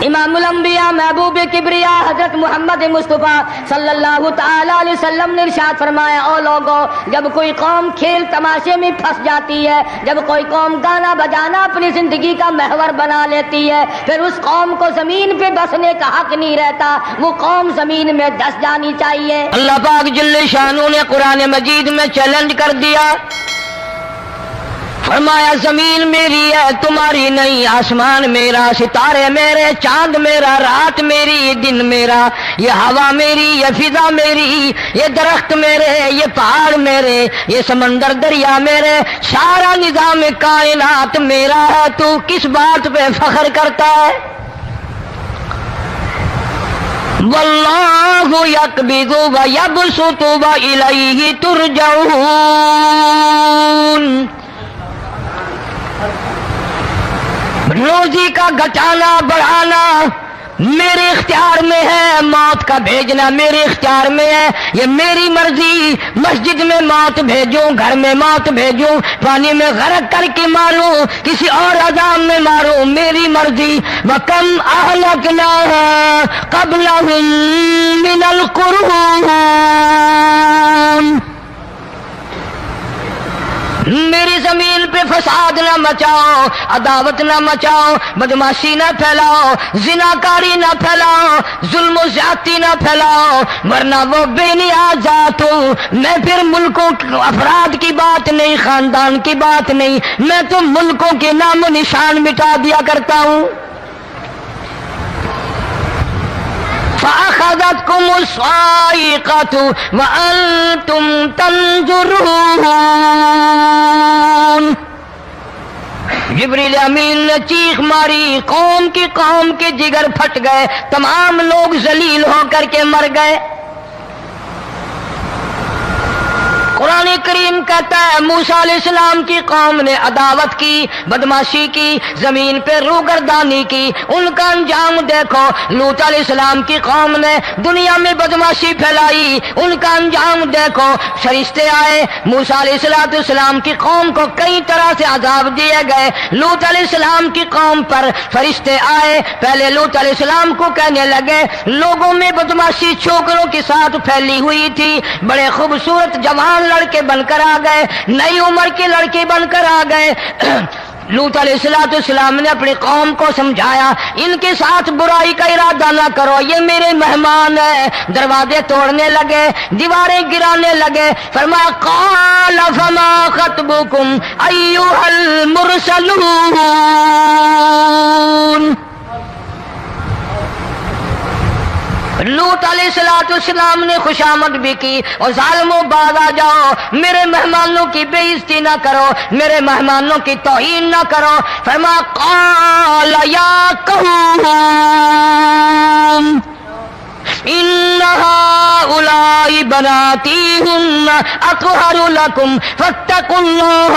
امام الانبیاء محبوب کبریا حضرت محمد مصطفیٰ صلی اللہ تعالی علیہ وسلم نے ارشاد فرمایا، او لوگو، جب کوئی قوم کھیل تماشے میں پھنس جاتی ہے، جب کوئی قوم گانا بجانا اپنی زندگی کا محور بنا لیتی ہے، پھر اس قوم کو زمین پہ بسنے کا حق نہیں رہتا، وہ قوم زمین میں دس جانی چاہیے۔ اللہ پاک جل شانہ نے قرآن مجید میں چیلنج کر دیا، فرمایا زمین میری ہے تمہاری نہیں، آسمان میرا، ستارے میرے، چاند میرا، رات میری، دن میرا، یہ ہوا میری، یہ فضا میری، یہ درخت میرے، یہ پہاڑ میرے، یہ سمندر دریا میرے، سارا نظام کائنات میرا ہے، تو کس بات پہ فخر کرتا ہے؟ واللہ یقبض ویبسط والیہ ترجعون۔ روزی کا گھٹانا بڑھانا میرے اختیار میں ہے، موت کا بھیجنا میرے اختیار میں ہے، یہ میری مرضی، مسجد میں موت بھیجوں، گھر میں موت بھیجوں، پانی میں غرق کر کے ماروں، کسی اور عذاب میں ماروں، میری مرضی۔ وَكَمْ أَهْلَكْنَا قَبْلَهُم مِّنَ الْقُرُونِ، میری زمین پہ فساد نہ مچاؤ، عداوت نہ مچاؤ، بدماشی نہ پھیلاؤ، زناکاری نہ پھیلاؤ، ظلم و زیادتی نہ پھیلاؤ، ورنہ وہ بے نیاز ذات ہوں۔ میں پھر ملکوں افراد کی بات نہیں، خاندان کی بات نہیں، میں تو ملکوں کے نام و نشان مٹا دیا کرتا ہوں۔ فَأَخَذَتْكُمُ الصَّاعِقَةُ وَأَنْتُمْ تَنظُرُونَ۔ جبریل امین نے چیخ ماری، قوم کے جگر پھٹ گئے، تمام لوگ ذلیل ہو کر کے مر گئے۔ قرآن کریم کہتا ہے موسیٰ علیہ السلام کی قوم نے عداوت کی، بدماشی کی، زمین پہ روگردانی کی، ان کا انجام دیکھو۔ لوط علیہ السلام کی قوم نے دنیا میں بدماشی پھیلائی، ان کا انجام دیکھو۔ فرشتے آئے، موسیٰ علیہ السلام کی قوم کو کئی طرح سے عذاب دیے گئے۔ لوط علیہ السلام کی قوم پر فرشتے آئے، پہلے لوط علیہ السلام کو کہنے لگے، لوگوں میں بدماشی چھوکروں کے ساتھ پھیلی ہوئی تھی، بڑے خوبصورت جوان لڑکے بن کر آ گئے، نئی عمر کے لڑکے بن کر آ گئے۔ لوط علیہ السلام نے اپنی قوم کو سمجھایا، ان کے ساتھ برائی کا ارادہ نہ کرو، یہ میرے مہمان ہیں۔ دروازے توڑنے لگے، دیواریں گرانے لگے، فرمایا قال فما خطبکم ایھا المرسلون۔ لوط علیہ السلام نے خوشامد بھی کی، اور ظالموں باز آ جاؤ، میرے مہمانوں کی بے عزتی نہ کرو، میرے مہمانوں کی توہین نہ کرو۔ فرمایا قال یا قوم ان هؤلاء بناتی ہن اطہر لکم فاتقوا اللہ۔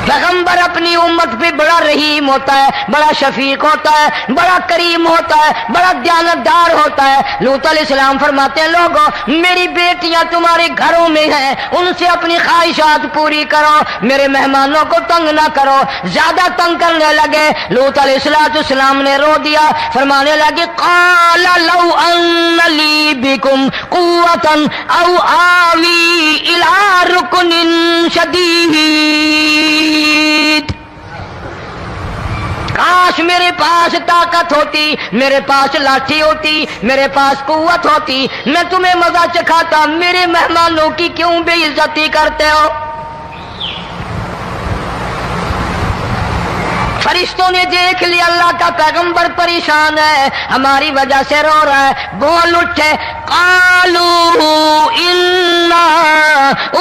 پیغمبر اپنی امت پہ بڑا رحیم ہوتا ہے، بڑا شفیق ہوتا ہے، بڑا کریم ہوتا ہے، بڑا دیانتدار ہوتا ہے۔ لوط علیہ السلام فرماتے ہیں لوگوں، میری بیٹیاں تمہارے گھروں میں ہیں، ان سے اپنی خواہشات پوری کرو، میرے مہمانوں کو تنگ نہ کرو۔ زیادہ تنگ کرنے لگے، لوط علیہ السلام نے رو دیا، فرمانے لگے قال لو ان لی بکم قوۃ او آوی الی رکن شدید۔ کاش میرے پاس طاقت ہوتی، میرے پاس لاٹھی ہوتی، میرے پاس قوت ہوتی، میں تمہیں مزہ چکھاتا، میرے مہمانوں کی کیوں بے عزتی کرتے ہو؟ فرشتوں نے دیکھ لیا اللہ کا پیغمبر پریشان ہے، ہماری وجہ سے رو رہا ہے، بول اٹھے قالوا انا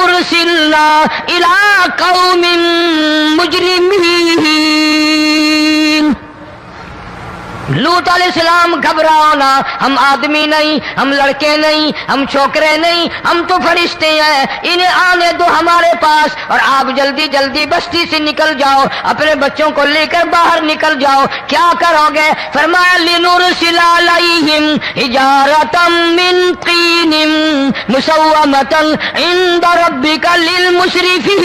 ارسلنا الی قوم مجرمین۔ لوط علیہ السلام گھبراؤ نہ، ہم آدمی نہیں، ہم لڑکے نہیں، ہم چھوکرے نہیں، ہم تو فرشتے ہیں، انہیں آنے دو ہمارے پاس، اور آپ جلدی جلدی بستی سے نکل جاؤ، اپنے بچوں کو لے کر باہر نکل جاؤ۔ کیا کرو گے؟ فرمایا لنرسل علیہم حجارۃ من طین مسومۃ عند ربک للمسرفین۔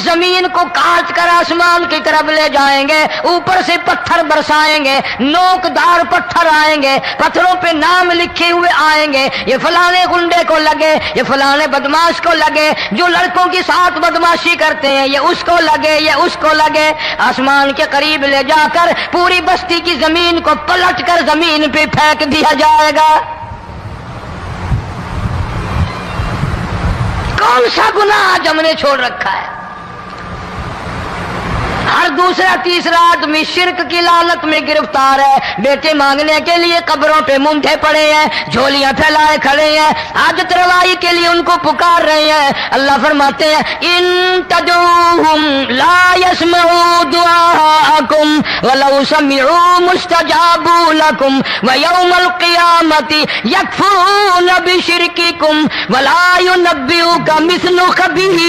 زمین کو کاٹ کر آسمان کی طرف لے جائیں گے، اوپر سے پتھر برسائیں گے، نوکدار پتھر آئیں گے، پتھروں پہ نام لکھے ہوئے آئیں گے، یہ فلانے گنڈے کو لگے، یہ فلانے بدماش کو لگے، جو لڑکوں کے ساتھ بدماشی کرتے ہیں یہ اس کو لگے، یہ اس کو لگے۔ آسمان کے قریب لے جا کر پوری بستی کی زمین کو پلٹ کر زمین پہ پھینک دیا جائے گا۔ کون سا گناہ آج ہم نے چھوڑ رکھا ہے؟ ہر دوسرا تیسرا آدمی شرک کی لعنت میں گرفتار ہے، بیٹے مانگنے کے لیے قبروں پہ منڈے پڑے ہیں، جھولیاں پھیلائے کھڑے ہیں، حاجت روائی کے لیے ان کو پکار رہے ہیں۔ اللہ فرماتے ہیں ان تدعوہم لا يسمعوا دعاءکم ولو سمعوا مستجابوا لکم ویوم القیامت یکفرون بشرککم ولا ینبئک مثل خبیر۔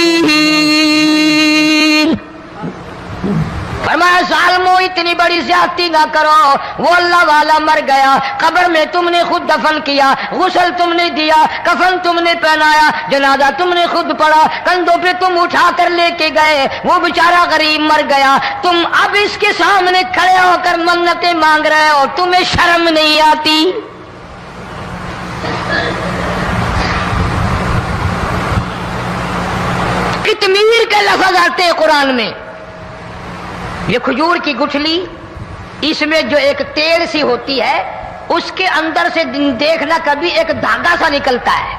فرمایا ظالمو اتنی بڑی زیادتی نہ کرو، وہ اللہ والا مر گیا، قبر میں تم نے خود دفن کیا، غسل تم نے دیا، کفن تم نے پہنایا، جنازہ تم نے خود پڑھا، کندھوں پہ تم اٹھا کر لے کے گئے، وہ بیچارہ غریب مر گیا، تم اب اس کے سامنے کھڑے ہو کر منتیں مانگ رہے ہو، تمہیں شرم نہیں آتی؟ کتمیر کے لفظ آتے ہیں قرآن میں۔ یہ کھجور کی گٹھلی، اس میں جو ایک تیل سی ہوتی ہے، اس کے اندر سے دیکھنا کبھی ایک دھاگا سا نکلتا ہے۔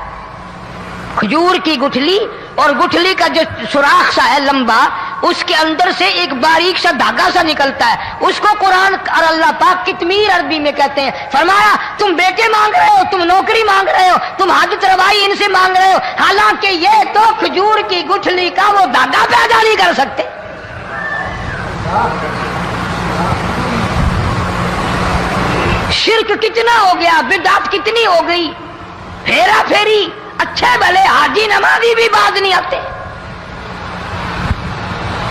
کھجور کی گٹھلی اور گٹھلی کا جو سوراخ سا ہے لمبا، اس کے اندر سے ایک باریک سا دھاگا سا نکلتا ہے، اس کو قرآن اور اللہ پاک کتمیر عربی میں کہتے ہیں۔ فرمایا تم بیٹے مانگ رہے ہو، تم نوکری مانگ رہے ہو، تم حاجت روائی ان سے مانگ رہے ہو، حالانکہ یہ تو کھجور کی گٹھلی کا وہ دھاگا پیدا نہیں کر سکتے۔ شرک کتنا ہو گیا، بدعت کتنی ہو گئی، ہیرا پھیری، اچھے بھلے حاجی نمازی بھی باز نہیں آتے۔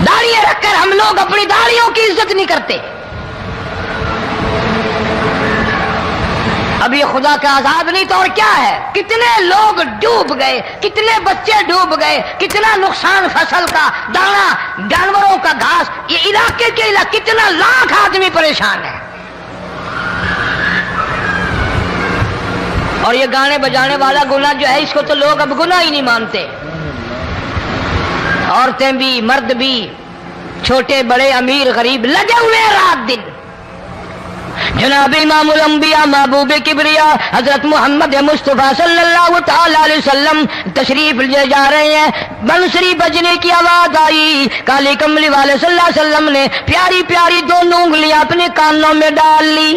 داڑیاں رکھ کر ہم لوگ اپنی داڑیوں کی عزت نہیں کرتے۔ اب یہ خدا کا عذاب نہیں تو اور کیا ہے؟ کتنے لوگ ڈوب گئے، کتنے بچے ڈوب گئے، کتنا نقصان فصل کا، دانا، جانوروں کا گھاس، یہ علاقے کے علاقے کتنا لاکھ آدمی پریشان ہے۔ اور یہ گانے بجانے والا گناہ جو ہے، اس کو تو لوگ اب گناہ ہی نہیں مانتے۔ عورتیں بھی، مرد بھی، چھوٹے بڑے، امیر غریب لگے ہوئے رات دن۔ جناب امام الانبیاء محبوب کبریا حضرت محمد مصطفیٰ صلی اللہ تعالی علیہ وسلم تشریف لے جا رہے ہیں، بنسری بجنے کی آواز آئی، کالی کملی والے صلی اللہ علیہ وسلم نے پیاری پیاری دونوں انگلیاں اپنے کانوں میں ڈال لی۔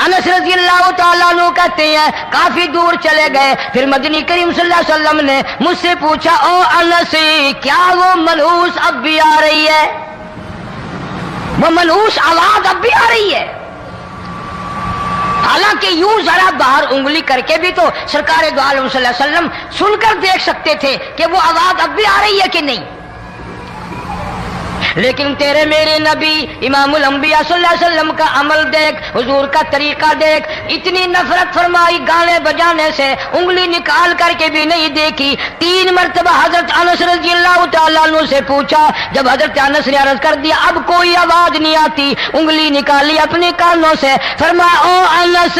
انس رضی اللہ تعالیٰ عنہ کہتے ہیں کافی دور چلے گئے، پھر مدنی کریم صلی اللہ علیہ وسلم نے مجھ سے پوچھا او انس کیا وہ منحوس اب بھی آ رہی ہے؟ وہ منحوس آواز اب بھی آ رہی ہے؟ حالانکہ یوں ذرا باہر انگلی کر کے بھی تو سرکار دو عالم صلی اللہ علیہ وسلم سن کر دیکھ سکتے تھے کہ وہ آواز اب بھی آ رہی ہے کہ نہیں۔ لیکن تیرے میرے نبی امام الانبیاء صلی اللہ علیہ وسلم کا عمل دیکھ، حضور کا طریقہ دیکھ، اتنی نفرت فرمائی گانے بجانے سے، انگلی نکال کر کے بھی نہیں دیکھی۔ 3 مرتبہ حضرت انس رضی اللہ تعالیٰ عنہ سے پوچھا، جب حضرت انس نے عرض کر دیا اب کوئی آواز نہیں آتی، انگلی نکالی اپنے کانوں سے، فرمایا او انس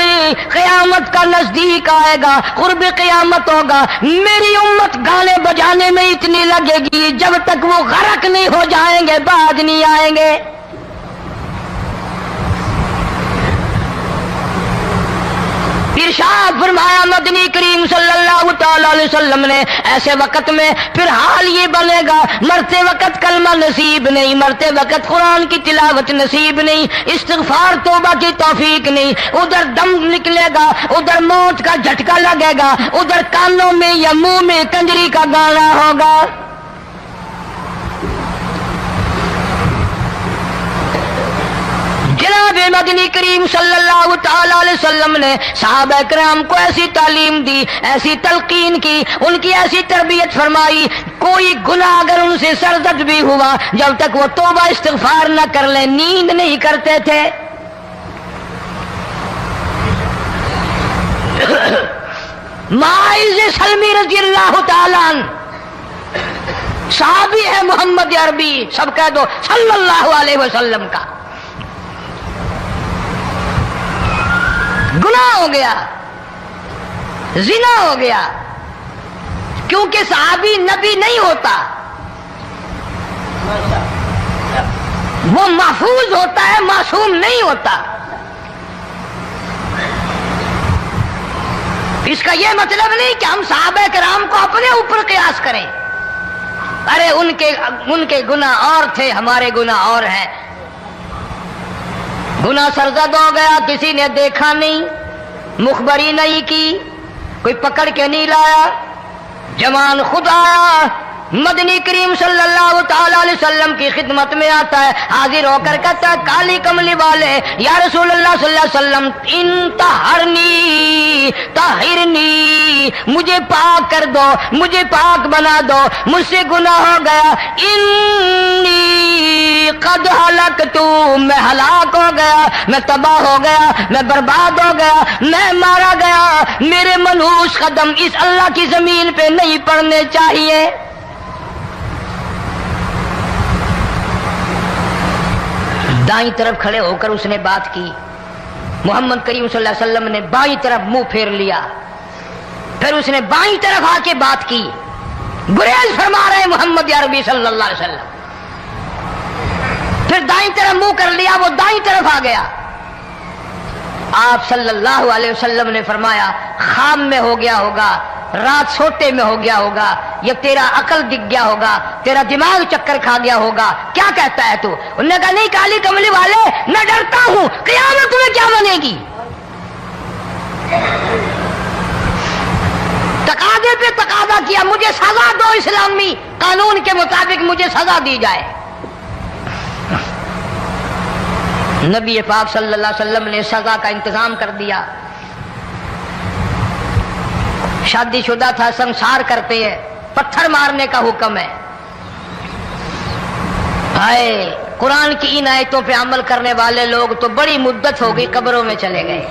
قیامت کا نزدیک آئے گا، قرب قیامت ہوگا، میری امت گانے بجانے میں اتنی لگے گی جب تک وہ غرق نہیں ہو جائیں گے بعد نہیں آئیں گے۔ ارشاد فرمایا مدنی کریم صلی اللہ تعالی علیہ وسلم نے ایسے وقت میں پھر حال یہ بنے گا، مرتے وقت کلمہ نصیب نہیں، مرتے وقت قرآن کی تلاوت نصیب نہیں، استغفار توبہ کی توفیق نہیں، ادھر دم نکلے گا، ادھر موت کا جھٹکا لگے گا، ادھر کانوں میں یا منہ میں کنجری کا گانا ہوگا۔ جناب مدنی کریم صلی اللہ تعالی علیہ وسلم نے صحابہ کرام کو ایسی تعلیم دی، ایسی تلقین کی، ان کی ایسی تربیت فرمائی، کوئی گناہ اگر ان سے سرزد بھی ہوا جب تک وہ توبہ استغفار نہ کر لیں نیند نہیں کرتے تھے۔ معاذ سلمی رضی اللہ تعالی عنہ صحابی ہے محمد عربی، سب کہہ دو صلی اللہ علیہ وسلم کا، گناہ ہو گیا، زنا ہو گیا، کیونکہ صحابی نبی نہیں ہوتا، وہ محفوظ ہوتا ہے، معصوم نہیں ہوتا۔ اس کا یہ مطلب نہیں کہ ہم صحابہ کرام کو اپنے اوپر قیاس کریں، ارے ان کے گناہ اور تھے، ہمارے گناہ اور ہیں۔ گناہ سرزد ہو گیا، کسی نے دیکھا نہیں، مخبری نہیں کی، کوئی پکڑ کے نہیں لایا، جوان خود آیا، مدنی کریم صلی اللہ تعالی علیہ وسلم کی خدمت میں آتا ہے، حاضر ہو کر کہتا ہے کالی کملی والے یا رسول اللہ صلی اللہ علیہ وسلم انطہرنی طہرنی، مجھے پاک کر دو، مجھے پاک بنا دو، مجھ سے گناہ ہو گیا، انی قد ہلکت، میں ہلاک ہو گیا، میں تباہ ہو گیا، میں برباد ہو گیا، میں مارا گیا، میرے منحوس قدم اس اللہ کی زمین پہ نہیں پڑنے چاہیے۔ دائیں طرف کھڑے ہو کر اس نے بات کی، محمد کریم صلی اللہ علیہ وسلم نے بائیں طرف منہ پھیر لیا، پھر اس نے بائیں طرف آ کے بات کی، گریز فرما رہے محمد عربی صلی اللہ علیہ وسلم، پھر دائیں طرف منہ کر لیا، وہ دائیں طرف آ گیا۔ آپ صلی اللہ علیہ وسلم نے فرمایا خواب میں ہو گیا ہوگا، رات سوتے میں ہو گیا ہوگا، یا تیرا عقل دکھ گیا ہوگا، تیرا دماغ چکر کھا گیا ہوگا، کیا کہتا ہے تو؟ انہوں نے کہا نہیں کالی کملی والے، میں ڈرتا ہوں قیامت تمہیں کیا بنے گی، تقاضے پہ تقاضا کیا، مجھے سزا دو، اسلامی قانون کے مطابق مجھے سزا دی جائے۔ نبی پاک صلی اللہ علیہ وسلم نے سزا کا انتظام کر دیا۔ شادی شدہ تھا، سنسار کرتے ہیں، پتھر مارنے کا حکم ہے۔ ہائے قرآن کی ان آیتوں پہ عمل کرنے والے لوگ تو بڑی مدت ہو گئی قبروں میں چلے گئے۔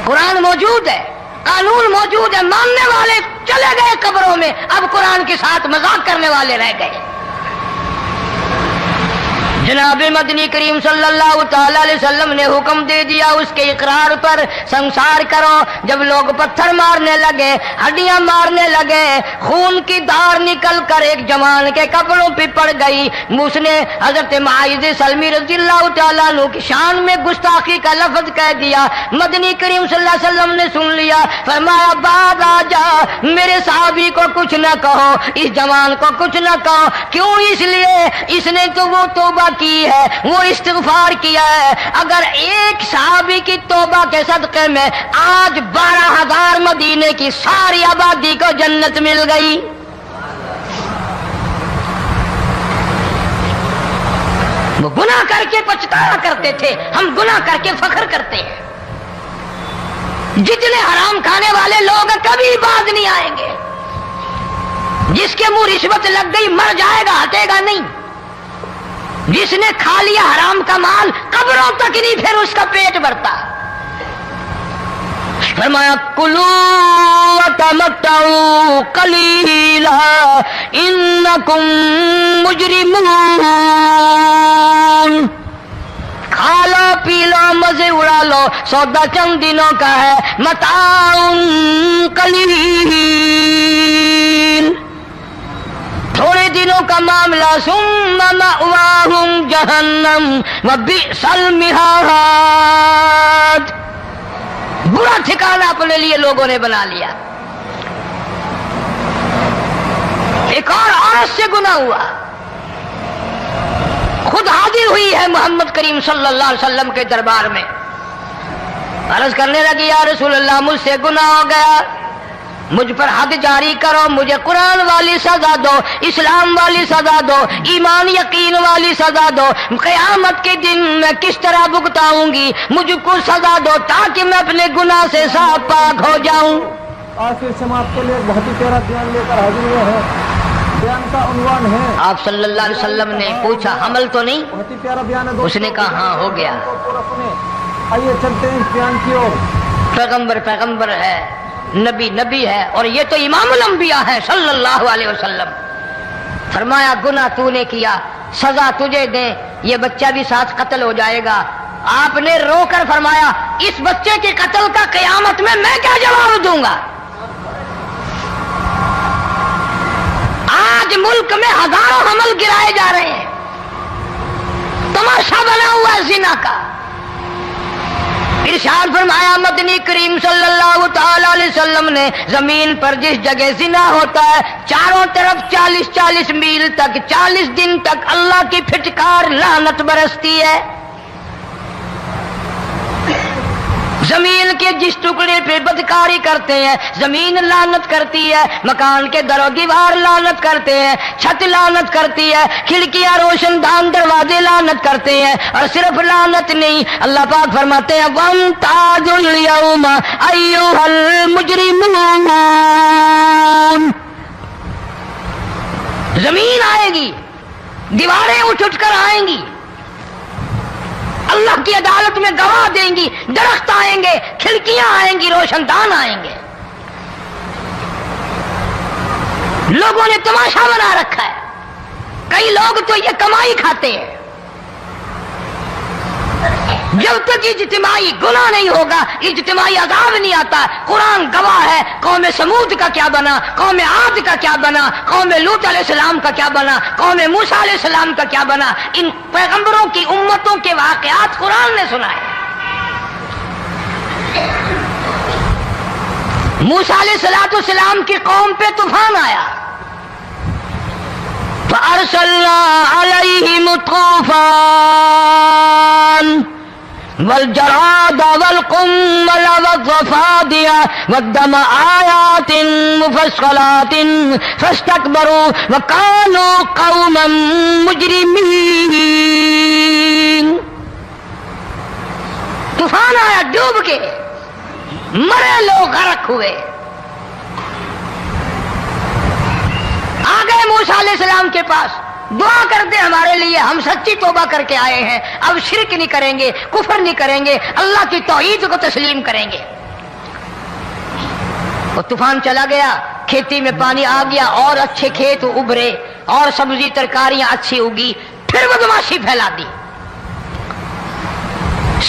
قرآن موجود ہے، قانون موجود ہے، ماننے والے چلے گئے قبروں میں، اب قرآن کے ساتھ مذاق کرنے والے رہ گئے۔ جناب مدنی کریم صلی اللہ تعالی علیہ وسلم نے حکم دے دیا اس کے اقرار پر سنسار کرو۔ جب لوگ پتھر مارنے لگے، ہڈیاں مارنے لگے، خون کی دھار نکل کر ایک جوان کے کپڑوں پہ پڑ گئی، اس نے حضرت معاذ سلمی رضی اللہ تعالیٰ عنہ کی شان میں گستاخی کا لفظ کہہ دیا۔ مدنی کریم صلی اللہ علیہ وسلم نے سن لیا، فرمایا بعد آ جا، میرے صحابی کو کچھ نہ کہو، اس جوان کو کچھ نہ کہو۔ کیوں؟ اس لیے اس نے تو وہ توبہ کی ہے، وہ استغفار کیا ہے۔ اگر ایک صحابی کی توبہ کے صدقے میں آج 12,000 مدینے کی ساری آبادی کو جنت مل گئی۔ وہ گناہ کر کے پچھتایا کرتے تھے، ہم گناہ کر کے فخر کرتے ہیں۔ جتنے حرام کھانے والے لوگ کبھی باز نہیں آئیں گے۔ جس کے منہ رشوت لگ گئی مر جائے گا، ہٹے گا نہیں۔ جس نے کھا لیا حرام کا مال قبروں تک نہیں پھر اس کا پیٹ بھرتا۔ فرمایا کلو وتمتعوا قلیلا انکم مجرمون، کھا لو پی لو مزے اڑا لو، سودا چند دنوں کا ہے، متاع قلیل، تھوڑے دنوں کا معاملہ، ثم مأواہم جہنم وبئس المہاد، برا ٹھکانہ اپنے لیے لوگوں نے بنا لیا۔ ایک اور عورت سے گناہ ہوا، خود حاضر ہوئی ہے محمد کریم صلی اللہ علیہ وسلم کے دربار میں، عرض کرنے لگی یا رسول اللہ مجھ سے گناہ ہو گیا، مجھ پر حد جاری کرو، مجھے قرآن والی سزا دو، اسلام والی سزا دو، ایمان یقین والی سزا دو، قیامت کے دن میں کس طرح بھگتاؤں گی، مجھ کو سزا دو تاکہ میں اپنے گناہ سے صاف پاک ہو جاؤں۔ آخر سماعت کے لیے بہت ہی پیارا بیان لے کر حاضر ہوئے ہیں۔ بیان کا عنوان ہے، آپ صلی اللہ علیہ وسلم نے پوچھا حمل تو نہیں؟ بہت ہی پیارا بیان ہے، اس نے کہا ہاں ہو گیا۔ پورا سنیں۔ آئیے چلتے ہیں اس بیان کی اور۔ پیغمبر ہے، نبی ہے، اور یہ تو امام الانبیاء ہے صلی اللہ علیہ وسلم۔ فرمایا گناہ تو نے کیا، سزا تجھے دیں، یہ بچہ بھی ساتھ قتل ہو جائے گا۔ آپ نے رو کر فرمایا اس بچے کے قتل کا قیامت میں کیا جواب دوں گا؟ آج ملک میں ہزاروں حمل گرائے جا رہے ہیں، تماشا بنا ہوا ہے زنا کا۔ ارشاد فرمایا مدنی کریم صلی اللہ تعالی علیہ وسلم نے زمین پر جس جگہ زنا ہوتا ہے چاروں طرف 40 میل تک 40 دن تک اللہ کی پھٹکار لعنت برستی ہے۔ زمین کے جس ٹکڑے پہ بدکاری کرتے ہیں زمین لعنت کرتی ہے، مکان کے در و دیوار لعنت کرتے ہیں، چھت لعنت کرتی ہے، کھڑکیاں روشن دان دروازے لعنت کرتے ہیں، اور صرف لعنت نہیں، اللہ پاک فرماتے ہیں وَامْتَازُوا الْيَوْمَ أَيُّهَا الْمُجْرِمُونَ۔ زمین آئے گی، دیواریں اٹھ کر آئیں گی، اللہ کی عدالت میں گواہ دیں گی، درخت آئیں گے، کھڑکیاں آئیں گی، روشن دان آئیں گے۔ لوگوں نے تماشا بنا رکھا ہے، کئی لوگ تو یہ کمائی کھاتے ہیں۔ جب تک اجتماعی گناہ نہیں ہوگا اجتماعی عذاب نہیں آتا۔ قرآن گواہ ہے، قوم سمود کا کیا بنا، قوم عاد کا کیا بنا، قوم لوط علیہ السلام کا کیا بنا، قوم موسیٰ علیہ السلام کا کیا بنا۔ ان پیغمبروں کی امتوں کے واقعات قرآن نے سنائے۔ موسیٰ علیہ السلام کی قوم پہ طوفان آیا، فَأَرْسَلْنَا عَلَيْهِمُ الطُّوفَانَ والجراد والقمل والضفادع والدم آيات مفصلات فاستكبروا وكانوا قوما مجرمين۔ طوفان آیا، ڈوب کے مرے لوگ، غرق ہوئے۔ آ گئے موسیٰ علیہ السلام کے پاس، دعا کر دے ہمارے لیے، ہم سچی توبہ کر کے آئے ہیں، اب شرک نہیں کریں گے، کفر نہیں کریں گے، اللہ کی توحید کو تسلیم کریں گے۔ وہ طوفان چلا گیا، کھیتی میں پانی آ گیا، اور اچھے کھیت ابھرے، اور سبزی ترکاریاں اچھی اگی، پھر بدماشی پھیلا دی۔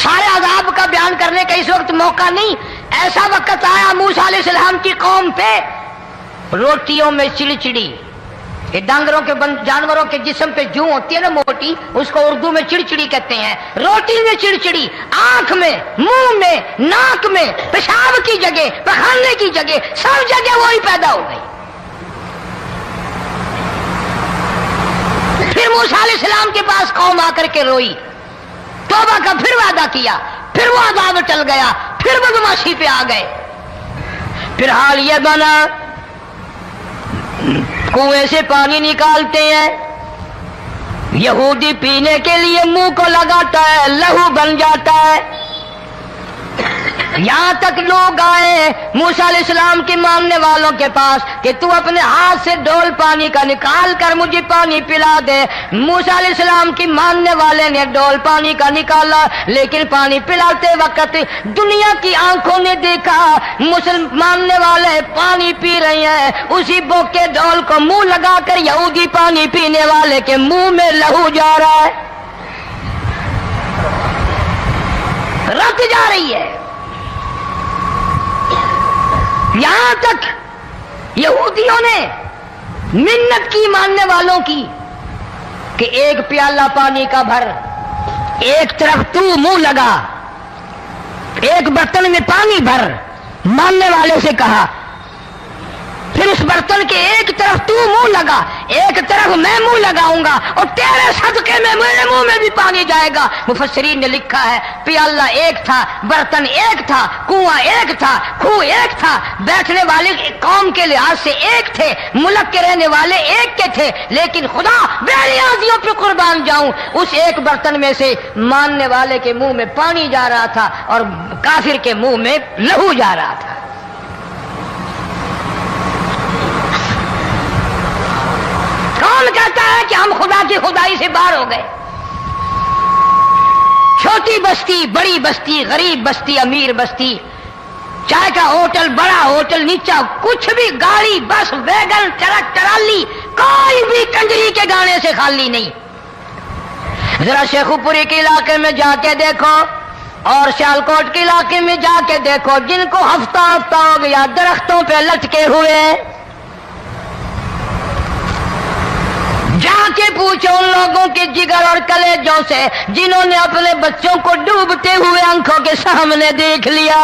سارے عذاب کا بیان کرنے کا اس وقت موقع نہیں، ایسا وقت آیا موسیٰ علیہ السلام کی قوم پہ روٹیوں میں چڑچڑی، یہ ڈانگروں کے جانوروں کے جسم پہ جوں ہوتی ہے نا موٹی، اس کو اردو میں چڑچڑی کہتے ہیں۔ روٹی میں چڑچڑی، آنکھ میں، منہ میں، ناک میں، پیشاب کی جگہ، پخانے کی جگہ، سب جگہ وہی پیدا ہو گئی۔ پھر موسیٰ علیہ السلام کے پاس قوم آ کر کے روئی، توبہ کا پھر وعدہ کیا، پھر وہ عذاب ٹل گیا، پھر بدماشی پہ آ گئے۔ پھر حال یہ بنا کنویں سے پانی نکالتے ہیں، یہودی پینے کے لیے منہ کو لگاتا ہے، لہو بن جاتا ہے۔ یہاں تک لوگ آئے موسیٰ علیہ السلام کے ماننے والوں کے پاس کہ تو اپنے ہاتھ سے ڈول پانی کا نکال کر مجھے پانی پلا دے۔ موسیٰ علیہ السلام کی ماننے والے نے ڈول پانی کا نکالا، لیکن پانی پلاتے وقت دنیا کی آنکھوں نے دیکھا ماننے والے پانی پی رہے ہیں، اسی بوکے ڈول کو منہ لگا کر یہودی پانی پینے والے کے منہ میں لہو جا رہا ہے، رت جا رہی ہے۔ یہاں تک یہودیوں نے منت کی ماننے والوں کی کہ ایک پیالہ پانی کا بھر، ایک طرف تو منہ لگا، ایک برتن میں پانی بھر، ماننے والے سے کہا، پھر اس برتن کے ایک طرف تو منہ لگا، ایک طرف میں منہ لگاؤں گا، اور تیرے صدقے میں میرے منہ میں بھی پانی جائے گا۔ مفسرین نے لکھا ہے پیالہ ایک تھا، برتن ایک تھا، کنواں ایک تھا، کھو ایک تھا، بیٹھنے والے قوم کے لحاظ سے ایک تھے، ملک کے رہنے والے ایک کے تھے، لیکن خدا بے نیازیوں پہ قربان جاؤں، اس ایک برتن میں سے ماننے والے کے منہ میں پانی جا رہا تھا اور کافر کے منہ میں لہو جا رہا تھا۔ کون کہتا ہے کہ ہم خدا کی خدائی سے باہر ہو گئے؟ چھوٹی بستی، بڑی بستی، غریب بستی، امیر بستی، چائے کا ہوٹل، بڑا ہوٹل، نیچا کچھ بھی، گاڑی، بس، ویگن، ٹرک، ٹرالی، کوئی بھی کنجری کے گانے سے خالی نہیں. ذرا شیخو پوری کے علاقے میں جا کے دیکھو اور سیالکوٹ کے علاقے میں جا کے دیکھو, جن کو ہفتہ ہفتہ ہو گیا درختوں پہ لٹکے ہوئے, جا کے پوچھو ان لوگوں کے جگر اور کلیجوں سے جنہوں نے اپنے بچوں کو ڈوبتے ہوئے آنکھوں کے سامنے دیکھ لیا.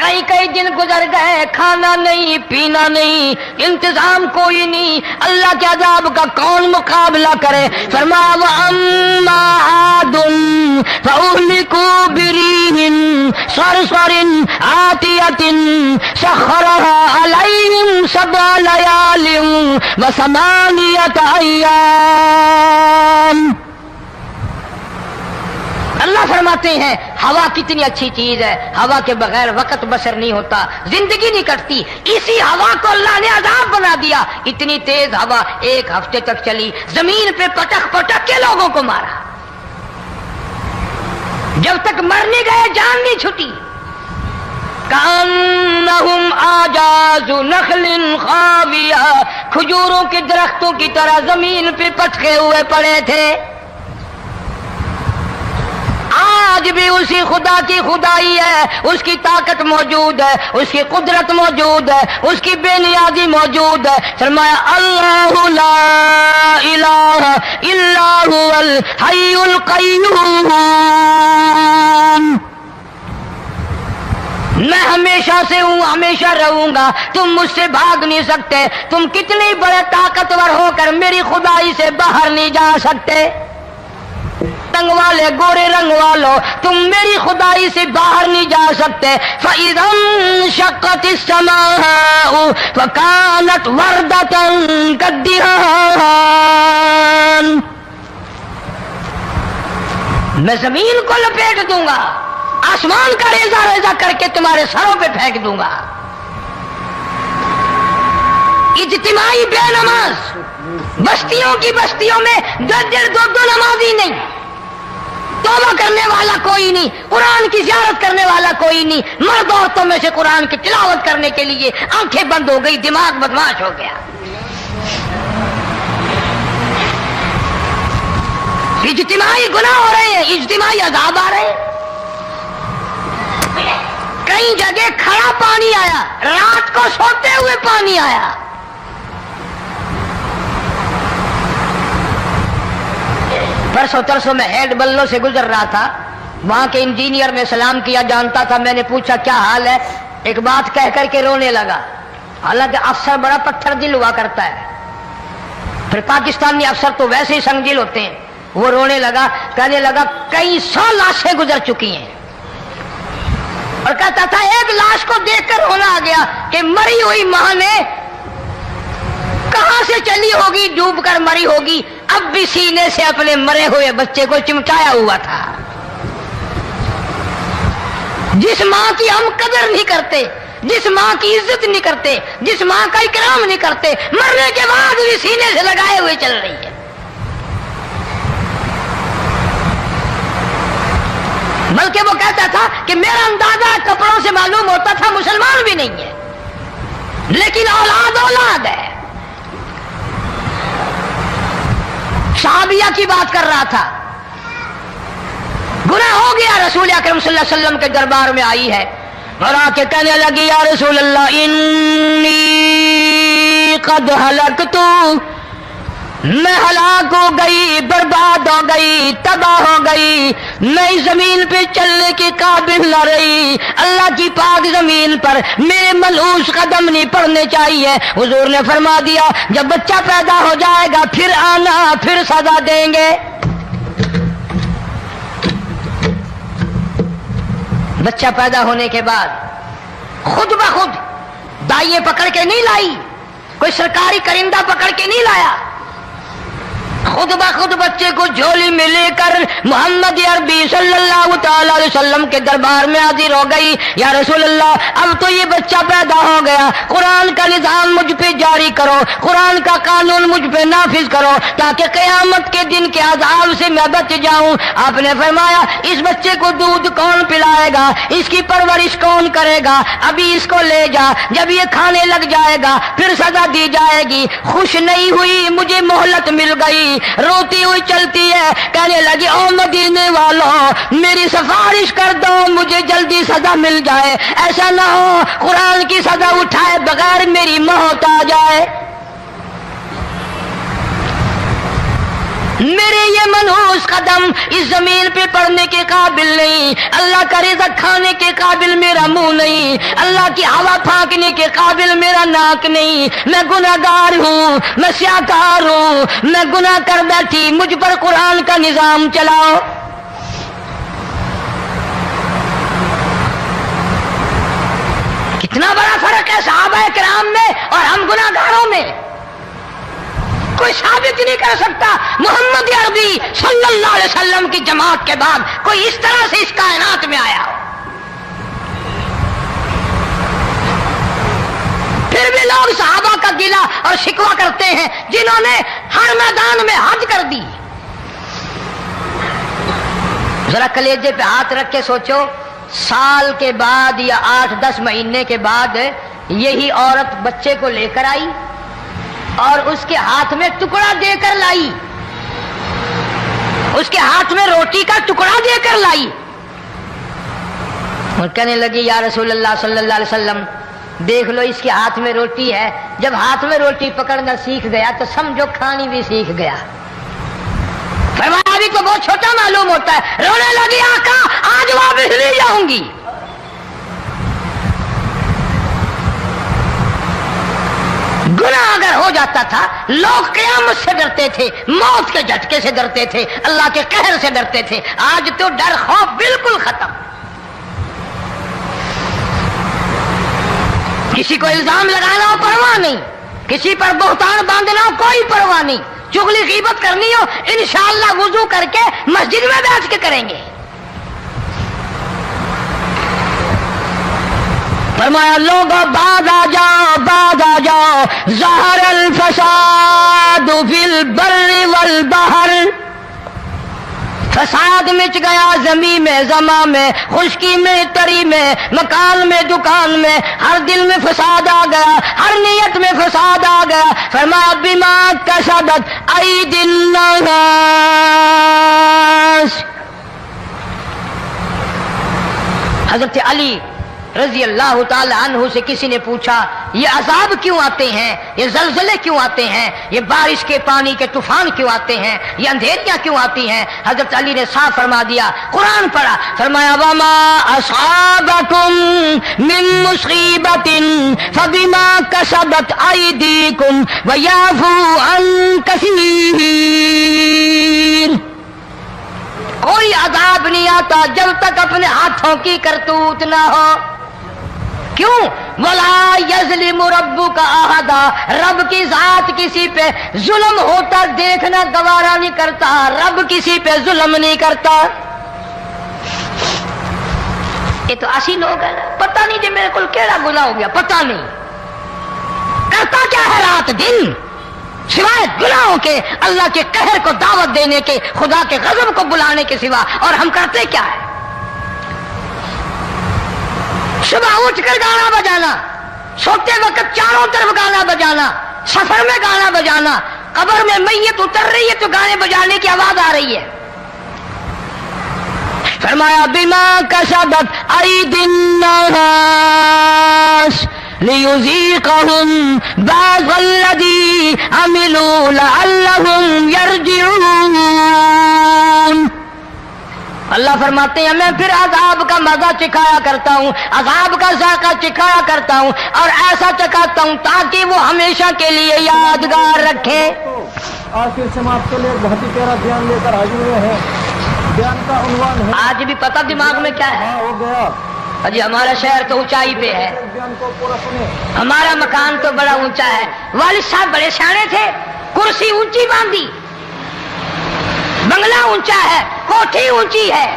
کئی کئی دن گزر گئے, کھانا نہیں پینا نہیں, انتظام کوئی نہیں, اللہ کے عذاب کا کون مقابلہ کرے. فرمایا وَأَمَّا عَادٌ فَأُهْلِكُوا بِرِيحٍ صَرْصَرٍ عَاتِيَةٍ سَخَّرَهَا عَلَيْهِمْ سَبْعَ لَيَالٍ وَثَمَانِيَةَ أَيَّامٍ. اللہ فرماتے ہیں ہوا کتنی اچھی چیز ہے, ہوا کے بغیر وقت بسر نہیں ہوتا, زندگی نہیں کٹتی. اسی ہوا کو اللہ نے عذاب بنا دیا. اتنی تیز ہوا ایک ہفتے تک چلی, زمین پہ پٹک پٹک کے لوگوں کو مارا. جب تک مر نہیں گئے جان نہیں چھٹی. کأنہم اعجاز نخل خاویہ, کھجوروں کے درختوں کی طرح زمین پہ پٹکے ہوئے پڑے تھے. آج بھی اسی خدا کی خدائی ہے, اس کی طاقت موجود ہے, اس کی قدرت موجود ہے, اس کی بے نیازی موجود ہے. فرمایا اللہ لا الہ الا هو الحی القیوم. میں ہمیشہ سے ہوں, ہمیشہ رہوں گا, تم مجھ سے بھاگ نہیں سکتے. تم کتنی بڑے طاقتور ہو کر میری خدائی سے باہر نہیں جا سکتے. رنگ والے, گورے رنگ والو, تم میری خدائی سے باہر نہیں جا سکتے. فَإِذَا انشَقَّتِ السَّمَاءُ فَكَانَتْ وَرْدَةً كَالدِّهَانِ. میں زمین کو لپیٹ دوں گا, آسمان کا ریزہ ریزہ کر کے تمہارے سروں پہ پھینک دوں گا. اجتماعی بے نماز, بستیوں کی بستیوں میں دو نمازی نہیں, توبہ کرنے والا کوئی نہیں, قرآن کی زیارت کرنے والا کوئی نہیں. مرد عورتوں میں سے قرآن کی تلاوت کرنے کے لیے آنکھیں بند ہو گئی, دماغ بدماش ہو گیا. اجتماعی گناہ ہو رہے ہیں, اجتماعی عذاب آ رہے ہیں. کئی جگہ کھڑا پانی آیا, رات کو سوتے ہوئے پانی آیا. پرسوں ترسوں میں ہیڈ بلوں سے گزر رہا تھا, وہاں کے انجینئر نے سلام کیا, جانتا تھا. میں نے پوچھا کیا حال ہے, ایک بات کہہ کر کے رونے لگا. حالانکہ افسر بڑا پتھر دل ہوا کرتا ہے, پھر پاکستانی افسر تو ویسے ہی سنگ دل ہوتے ہیں. وہ رونے لگا, کہنے لگا کئی 100 لاشیں گزر چکی ہیں, اور کہتا تھا ایک لاش کو دیکھ کر رونا آ گیا کہ مری ہوئی ماں نے کہاں سے چلی ہوگی, ڈوب کر مری ہوگی, اب بھی سینے سے اپنے مرے ہوئے بچے کو چمٹایا ہوا تھا. جس ماں کی ہم قدر نہیں کرتے, جس ماں کی عزت نہیں کرتے, جس ماں کا اکرام نہیں کرتے, مرنے کے بعد بھی سینے سے لگائے ہوئے چل رہی ہے. بلکہ وہ کہتا تھا کہ میرا اندازہ کپڑوں سے معلوم ہوتا تھا مسلمان بھی نہیں ہے, لیکن اولاد اولاد ہے. صحابیہ کی بات کر رہا تھا, گناہ ہو گیا, رسول اکرم صلی اللہ علیہ وسلم کے دربار میں آئی ہے اور آ کے کہنے لگی یا رسول اللہ انی قد ہلکت, میں ہلاک ہو گئی, برباد ہو گئی, تباہ ہو گئی, میں اس زمین پہ چلنے کے قابل نہ رہی. اللہ کی پاک زمین پر میرے ملعوس قدم نہیں پڑنے چاہیے. حضور نے فرما دیا جب بچہ پیدا ہو جائے گا پھر آنا, پھر سزا دیں گے. بچہ پیدا ہونے کے بعد خود بخود دائیں پکڑ کے نہیں لائی, کوئی سرکاری کرندہ پکڑ کے نہیں لایا, خود بخود بچے کو جھولی میں لے کر محمد عربی صلی اللہ تعالی علیہ وسلم کے دربار میں حاضر ہو گئی. یا رسول اللہ اب تو یہ بچہ پیدا ہو گیا, قرآن کا نظام مجھ پہ جاری کرو, قرآن کا قانون مجھ پہ نافذ کرو تاکہ قیامت کے دن کے عذاب سے میں بچ جاؤں. آپ نے فرمایا اس بچے کو دودھ کون پلائے گا, اس کی پرورش کون کرے گا, ابھی اس کو لے جا, جب یہ کھانے لگ جائے گا پھر سزا دی جائے گی. خوش نہیں ہوئی, مجھے مہلت مل گئی, روتی ہوئی چلتی ہے, کہنے لگی او مدینے والوں میری سفارش کر دو, مجھے جلدی سزا مل جائے, ایسا نہ ہو قرآن کی سزا اٹھائے بغیر میری موت آ جائے. میرے یہ منحوس قدم اس زمین پہ پڑنے کے قابل نہیں, اللہ کا رزق کھانے کے قابل میرا منہ نہیں, اللہ کی ہوا پھانکنے کے قابل میرا ناک نہیں, میں گناہگار ہوں, میں سیاکار ہوں, میں گناہ کر بیٹھی, مجھ پر قرآن کا نظام چلاؤ. کتنا بڑا فرق ہے صحابہ کرام میں اور ہم گناہگاروں میں. کوئی ثابت نہیں کر سکتا محمد عربی صلی اللہ علیہ وسلم کی جماعت کے بعد کوئی اس طرح سے اس کائنات میں آیا ہو. پھر بھی لوگ صحابہ کا گلہ اور شکوہ کرتے ہیں جنہوں نے ہر میدان میں حج کر دی. ذرا کلیجے پہ ہاتھ رکھ کے سوچو, سال کے بعد یا 8-10 مہینے کے بعد یہی عورت بچے کو لے کر آئی اور اس کے ہاتھ میں ٹکڑا دے کر لائی, اس کے ہاتھ میں روٹی کا ٹکڑا دے کر لائی اور کہنے لگی یا رسول اللہ صلی اللہ علیہ وسلم دیکھ لو اس کے ہاتھ میں روٹی ہے. جب ہاتھ میں روٹی پکڑنا سیکھ گیا تو سمجھو کھانی بھی سیکھ گیا. فرمایا ابھی تو بہت چھوٹا معلوم ہوتا ہے. رونے لگی آقا آج واپس لے جاؤں گی. گناہ اگر ہو جاتا تھا لوگ قیامت سے ڈرتے تھے, موت کے جھٹکے سے ڈرتے تھے, اللہ کے قہر سے ڈرتے تھے. آج تو ڈر خوف بالکل ختم. کسی کو الزام لگانا ہو پرواہ نہیں, کسی پر بہتان باندھنا ہو کوئی پرواہ نہیں, چغلی غیبت کرنی ہو انشاءاللہ وضو کر کے مسجد میں بیٹھ کے کریں گے. فرمایا لوگوں بعد آ جاؤ ظہر الفساد فی البر والبحر. فساد مچ گیا زمین میں, زماں میں, خشکی میں, تری میں, مکان میں, دکان میں, ہر دل میں فساد آ گیا, ہر نیت میں فساد آ گیا. فرمایا بما کسبت ایدی الناس. حضرت علی رضی اللہ تعالی عنہ سے کسی نے پوچھا یہ عذاب کیوں آتے ہیں, یہ زلزلے کیوں آتے ہیں, یہ بارش کے پانی کے طوفان کیوں آتے ہیں, یہ اندھیریاں کیوں آتی ہیں؟ حضرت علی نے صاف فرما دیا, قرآن پڑھا, فرمایا وما اصابکم من مصیبت فبما کسبت ایدیکم ویعفو عن کثیر. کوئی عذاب نہیں آتا جب تک اپنے ہاتھوں کی کرتوت نہ ہو. کیوں؟ وَلَا يَظْلِمُ رَبُّكَ أَحَدًا. رب کی ذات کسی پہ ظلم ہوتا دیکھنا گوارا نہیں کرتا, رب کسی پہ ظلم نہیں کرتا. یہ تو ایسی لوگ ہیں پتہ نہیں جی میرے کو کیڑا گناہ ہو گیا, پتہ نہیں کرتا کیا ہے رات دن سوائے گناہوں کے, اللہ کے قہر کو دعوت دینے کے, خدا کے غضب کو بلانے کے سوا. اور ہم کرتے کیا ہے؟ صبح اٹھ کر گانا بجانا, سوتے وقت چاروں طرف گانا بجانا, سفر میں گانا بجانا, قبر میں میت اتر رہی ہے تو گانے بجانے کی آواز آ رہی ہے. فرمایا بما کسبت ایدی الناس لیذیقہم بعض الذی عملوا لعلہم یرجعون. اللہ فرماتے ہیں میں پھر عذاب کا مزہ چکھایا کرتا ہوں, عذاب کا ذائقہ چکھایا کرتا ہوں اور ایسا چکھاتا ہوں تاکہ وہ ہمیشہ کے لیے یادگار رکھے. آخر سے ہم آپ کے لیے بہت ہی پیارا بیان لے کر حاضر ہوئے ہیں. بیان کا عنوان ہے, آج بھی پتہ دماغ میں کیا ہے؟ ہو گیا جی ہمارا شہر تو اونچائی پہ ہے, بیان کو پورا سنیں. ہمارا مکان تو بڑا اونچا ہے. والد صاحب بڑے سیانے تھے, کرسی اونچی باندھی, بنگلہ اونچا ہے، کوٹھی اونچی ہے،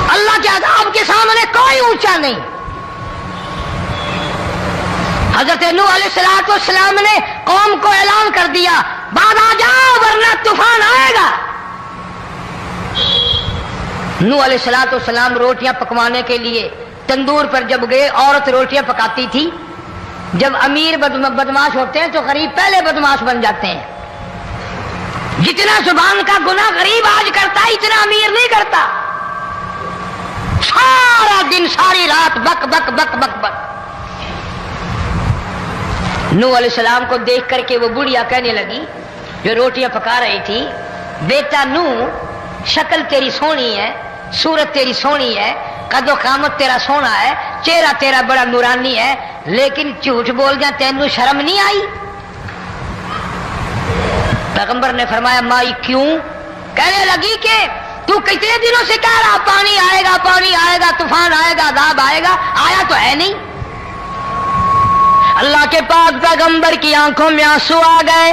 اللہ کے عذاب کے سامنے کوئی اونچا نہیں۔ حضرت نوح علیہ السلام نے قوم کو اعلان کر دیا، بعد آ جاؤ ورنہ طوفان آئے گا۔ نوح علیہ السلام روٹیاں پکوانے کے لیے تندور پر جب گئے، عورت روٹیاں پکاتی تھی۔ جب امیر بدماش ہوتے ہیں تو غریب پہلے بدماش بن جاتے ہیں۔ جتنا زبان کا گناہ غریب آج کرتا ہے اتنا امیر نہیں کرتا۔ سارا دن ساری رات بک بک بک بک بک۔ نوح علیہ السلام کو دیکھ کر کے وہ بڑھیا کہنے لگی جو روٹیاں پکا رہی تھی، بیٹا نوح، شکل تیری سونی ہے، صورت تیری سونی ہے، قد و قامت تیرا سونا ہے، چہرہ تیرا بڑا نورانی ہے، لیکن جھوٹ بول جا تینوں شرم نہیں آئی؟ پیغمبر نے فرمایا مائی کیوں؟ کہنے لگی کہ تو کتنے دنوں سے کہہ رہا پانی آئے گا، پانی آئے گا، طوفان آئے گا، عذاب آئے گا، آیا تو ہے نہیں۔ اللہ کے پاک پیغمبر کی آنکھوں میں آنسو آ گئے۔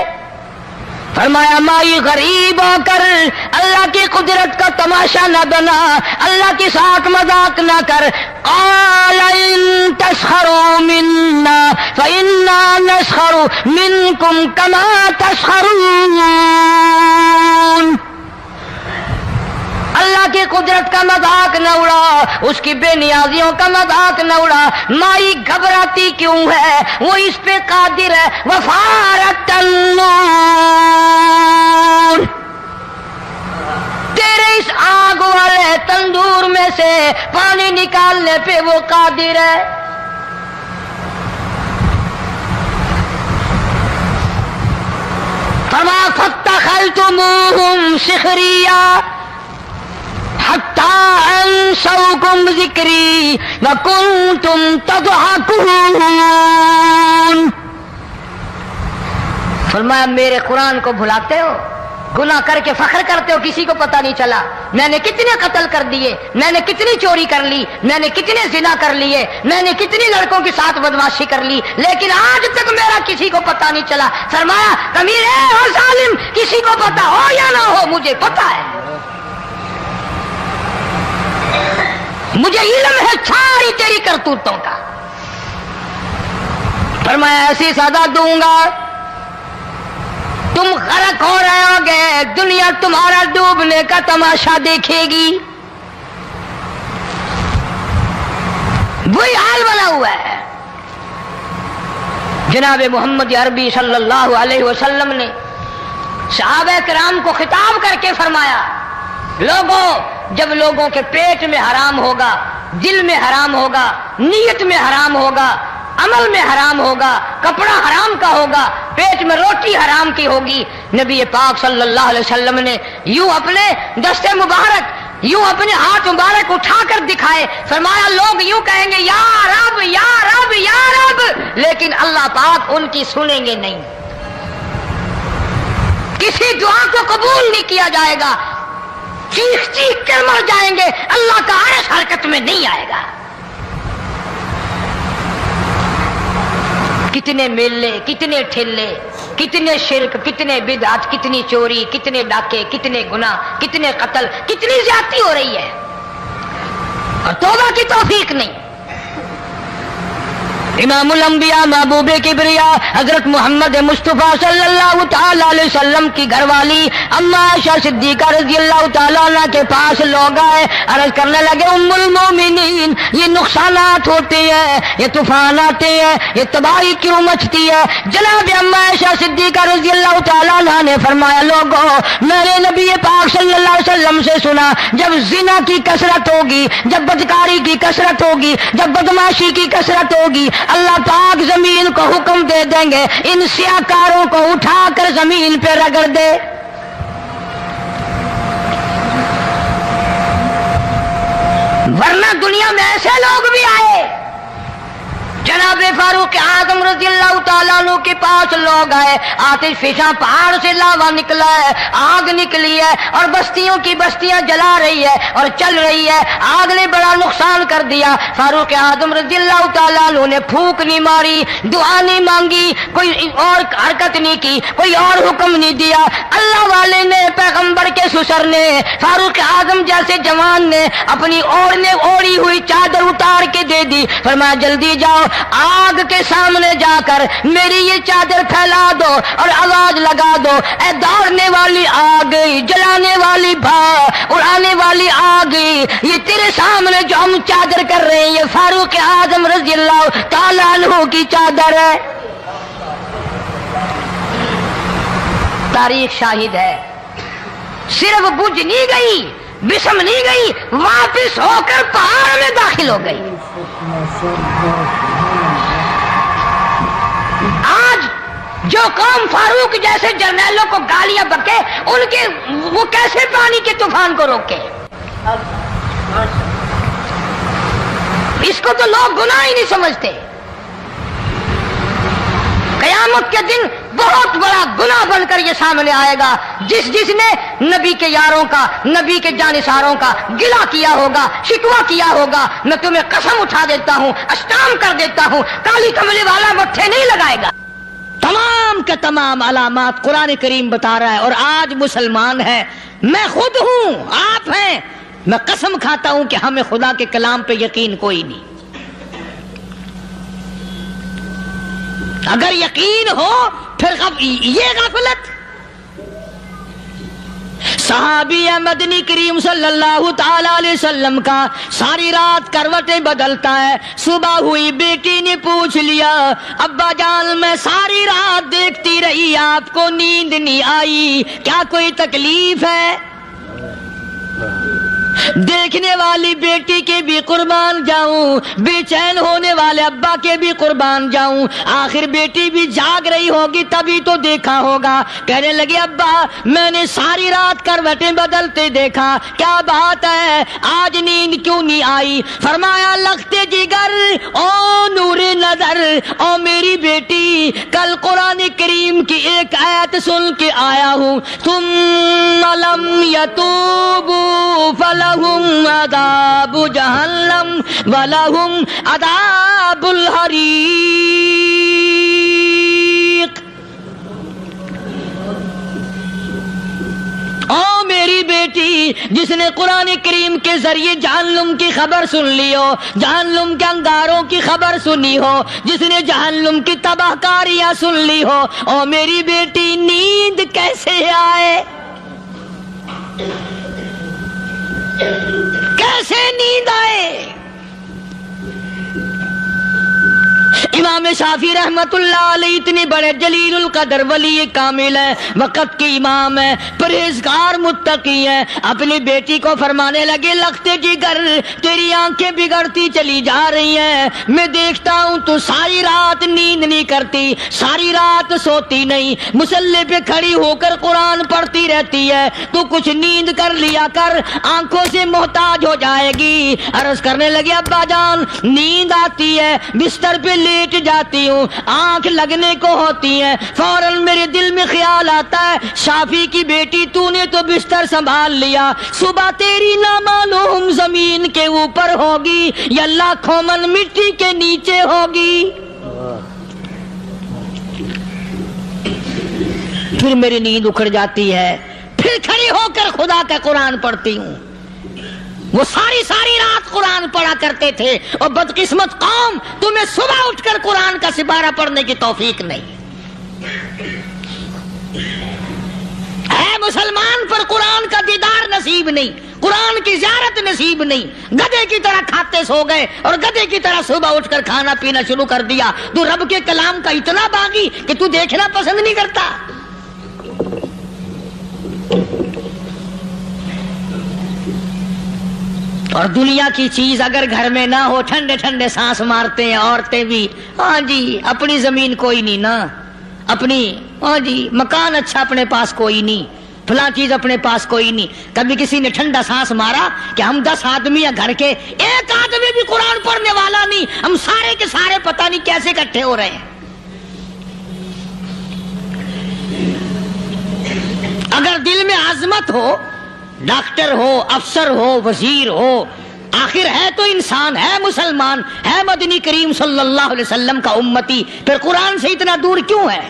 فرمایا مائی غریب ہو کر اللہ کی قدرت کا تماشا نہ بنا، اللہ کے ساتھ مذاق نہ کر۔ قال ان تسخروا منا فإنا نسخر منكم كما تسخرون۔ اللہ کی قدرت کا مذاق نہ اڑا، اس کی بے نیازیوں کا مذاق نہ اڑا۔ مائی گھبراتی کیوں ہے؟ وہ اس پہ قادر ہے۔ وفارت النور، تیرے اس آگ والے تندور میں سے پانی نکالنے پہ وہ قادر ہے۔ فما فاتخذتموہم سخریا حتی انسوکم ذکری وکنتم تضحکون۔ فرمایا میرے قرآن کو بھلاتے ہو، گناہ کر کے فخر کرتے ہو، کسی کو پتہ نہیں چلا میں نے کتنے قتل کر دیے، میں نے کتنی چوری کر لی، میں نے کتنے زنا کر لیے، میں نے کتنی لڑکوں کے ساتھ بدماشی کر لی، لیکن آج تک میرا کسی کو پتہ نہیں چلا۔ فرمایا کمینے اور ظالم، کسی کو پتہ ہو یا نہ ہو مجھے پتہ ہے، مجھے علم ہے ساری تیری کرتوتوں کا۔ فرمایا ایسی سزا دوں گا تم غرق ہو رہے ہوگے، دنیا تمہارا ڈوبنے کا تماشا دیکھے گی۔ وہی حال بنا ہوا ہے۔ جناب محمد عربی صلی اللہ علیہ وسلم نے صحابہ کرام کو خطاب کر کے فرمایا، لوگوں جب لوگوں کے پیٹ میں حرام ہوگا، دل میں حرام ہوگا، نیت میں حرام ہوگا، عمل میں حرام ہوگا، کپڑا حرام کا ہوگا، پیٹ میں روٹی حرام کی ہوگی، نبی پاک صلی اللہ علیہ وسلم نے یوں اپنے دستے مبارک، یوں اپنے ہاتھ مبارک اٹھا کر دکھائے، فرمایا لوگ یوں کہیں گے یا رب یا رب یا رب، لیکن اللہ پاک ان کی سنیں گے نہیں، کسی دعا کو قبول نہیں کیا جائے گا، چیخ چیخ کر مر جائیں گے، اللہ کا عرش حرکت میں نہیں آئے گا۔ کتنے میلے، کتنے ٹھلے، کتنے شرک، کتنے بدعت، کتنی چوری، کتنے ڈاکے، کتنے گناہ، کتنے قتل، کتنی زیادتی ہو رہی ہے اور توبہ کی توفیق نہیں۔ امام الانبیاء محبوب کبریا حضرت محمد مصطفیٰ صلی اللہ تعالی علیہ وسلم کی گھر والی اما عائشہ صدیقہ رضی اللہ تعالیٰ عنہ کے پاس لوگ آئے، عرض کرنے لگے ام المومنین یہ نقصانات ہوتے ہیں، یہ طوفان آتے ہیں، یہ تباہی کیوں مچتی ہے؟ جناب اما عائشہ صدیقہ رضی اللہ تعالیٰ عنہ نے فرمایا لوگوں میں نے نبی پاک صلی اللہ علیہ وسلم سے سنا جب زنا کی کثرت ہوگی، جب بدکاری کی کثرت ہوگی، جب بدماشی کی کثرت ہوگی، اللہ پاک زمین کو حکم دے دیں گے ان سیاکاروں کو اٹھا کر زمین پہ رگڑ دے۔ ورنہ دنیا میں ایسے لوگ بھی آئے جناب فاروق اعظم رضی اللہ تعالیٰ عنہ کے پاس لوگ آئے، آتش فشاں پہاڑ سے لاوا نکلا ہے، آگ نکلی ہے اور بستیوں کی بستیاں جلا رہی ہے اور چل رہی ہے، آگ نے بڑا نقصان کر دیا۔ فاروق اعظم رضی اللہ تعالیٰ عنہ نے پھونک نہیں ماری، دعا نہیں مانگی، کوئی اور حرکت نہیں کی، کوئی اور حکم نہیں دیا۔ اللہ والے نے، پیغمبر کے سسر نے، فاروق اعظم جیسے جوان نے اپنی اوڑھی ہوئی چادر اتار کے دے دی، فرمایا جلدی جاؤ، آگ کے سامنے جا کر میری یہ چادر پھیلا دو اور آواز لگا دو، اے دوڑنے والی آگ، جلانے والی بھا، اڑانے والی آگ، یہ تیرے سامنے جو ہم چادر کر رہے ہیں یہ فاروق اعظم رضی اللہ تعالیٰ عنہ کی چادر ہے۔ تاریخ شاہد ہے، صرف بجھ نہیں گئی، بسم نہیں گئی، واپس ہو کر پہاڑ میں داخل ہو گئی۔ آج جو قوم فاروق جیسے جرنیلوں کو گالیاں بکے، ان کے وہ کیسے پانی کے طوفان کو روکے؟ اس کو تو لوگ گناہ ہی نہیں سمجھتے۔ قیامت کے دن بہت بڑا گناہ بن کر یہ سامنے آئے گا، جس نے نبی کے یاروں کا، نبی کے جانثاروں کا گلہ کیا ہوگا، شکوہ کیا ہوگا، میں تمہیں قسم اٹھا دیتا ہوں، اشتام کر دیتا ہوں، کالی کملی والا مٹھے نہیں لگائے گا۔ تمام کے تمام علامات قرآن کریم بتا رہا ہے، اور آج مسلمان ہے، میں خود ہوں، آپ ہیں، میں قسم کھاتا ہوں کہ ہمیں خدا کے کلام پہ یقین کوئی نہیں۔ اگر یقین ہو پھر یہ غفلت۔ صحابی مدنی کریم صلی اللہ تعالی علیہ وسلم کا ساری رات کروٹیں بدلتا ہے، صبح ہوئی بیٹی نے پوچھ لیا، ابا جان میں ساری رات دیکھتی رہی، آپ کو نیند نہیں آئی، کیا کوئی تکلیف ہے؟ دیکھنے والی بیٹی کے بھی قربان جاؤں، بے چین ہونے والے ابا کے بھی قربان جاؤں، آخر بیٹی بھی جاگ رہی ہوگی تبھی تو دیکھا ہوگا۔ کہنے لگے ابا میں نے ساری رات کروٹیں بدلتے دیکھا، کیا بات ہے، آج نیند کیوں نہیں آئی؟ فرمایا لختے جگر او نور نظر، او میری بیٹی کل قرآن کریم کی ایک آیت سن کے آیا ہوں، ثم لم یتوبوا فلہم عذاب جہنم ولہم عذاب الحریق۔ او میری بیٹی جس نے قرآن کریم کے ذریعے جہنم کی خبر سن لی ہو، جہنم کے انگاروں کی خبر سنی ہو، جس نے جہنم کی تباہ کاریاں سن لی ہو، او میری بیٹی نیند کیسے آئے؟ کیسے نیند آئے؟ امام شافعی رحمت اللہ علیہ اتنے بڑے جلیل القدر ولی کامل ہے، وقت کے امام ہے، پرہیزگار متقی ہے، اپنی بیٹی کو فرمانے لگے لختے جگر تیری آنکھیں بگڑتی چلی جا رہی ہیں، میں دیکھتا ہوں تو ساری رات نیند نہیں کرتی، ساری رات سوتی نہیں، مصلی پہ کھڑی ہو کر قرآن پڑھتی رہتی ہے، تو کچھ نیند کر لیا کر، آنکھوں سے محتاج ہو جائے گی۔ عرض کرنے لگے ابا جان نیند آتی ہے، بستر پہ لیٹ جاتی ہوں، آنکھ لگنے کو ہوتی ہے، فوراً میرے دل میں خیال آتا ہے شافی کی بیٹی تو نے تو بستر سنبھال لیا، صبح تیری نہ معلوم زمین کے اوپر ہوگی یا لاکھوں من مٹی کے نیچے ہوگی۔ پھر میری نیند اکھڑ جاتی ہے، پھر کھڑی ہو کر خدا کا قرآن پڑھتی ہوں۔ وہ ساری رات قرآن پڑھا کرتے تھے، اور بدقسمت قوم تمہیں صبح اٹھ کر قرآن کا سپارہ پڑھنے کی توفیق نہیں ہے۔ مسلمان پر قرآن کا دیدار نصیب نہیں، قرآن کی زیارت نصیب نہیں، گدھے کی طرح کھاتے سو گئے اور گدھے کی طرح صبح اٹھ کر کھانا پینا شروع کر دیا۔ تو رب کے کلام کا اتنا باغی کہ تو دیکھنا پسند نہیں کرتا۔ اور دنیا کی چیز اگر گھر میں نہ ہو، ٹھنڈے ٹھنڈے سانس مارتے ہیں عورتیں بھی، ہاں جی اپنی زمین کوئی نہیں نا، اپنی ہاں جی مکان اچھا اپنے پاس کوئی نہیں، فلاں چیز اپنے پاس کوئی نہیں. کبھی کسی نے ٹھنڈا سانس مارا کہ ہم 10 آدمی ہیں گھر کے, ایک آدمی بھی قرآن پڑھنے والا نہیں, ہم سارے کے سارے پتہ نہیں کیسے اکٹھے ہو رہے ہیں. اگر دل میں عظمت ہو, ڈاکٹر ہو, افسر ہو, وزیر ہو, آخر ہے تو انسان, ہے مسلمان, ہے مدنی کریم صلی اللہ علیہ وسلم کا امتی, پھر قرآن سے اتنا دور کیوں ہے؟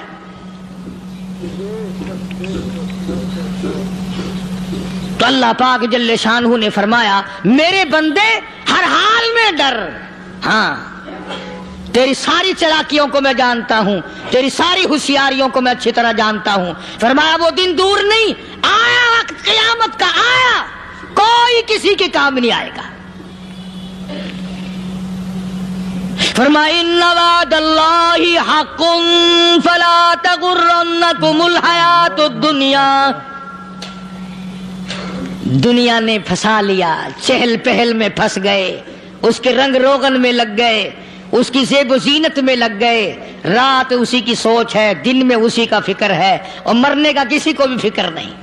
تو اللہ پاک جل شانہ نے فرمایا میرے بندے ہر حال میں ڈر. ہاں تیری ساری چلاکیوں کو میں جانتا ہوں, تیری ساری ہوشیاریوں کو میں اچھی طرح جانتا ہوں. فرمایا وہ دن دور نہیں, آیا وقت قیامت کا, آیا, کوئی کسی کے کام نہیں آئے گا. فرمایا ان وعد اللہ حق فلا تغرنکم الحیات الدنیا. دنیا نے پھنسا لیا, چہل پہل میں پھنس گئے, اس کے رنگ روغن میں لگ گئے, اس کی زیب و زینت میں لگ گئے. رات اسی کی سوچ ہے, دن میں اسی کا فکر ہے, اور مرنے کا کسی کو بھی فکر نہیں.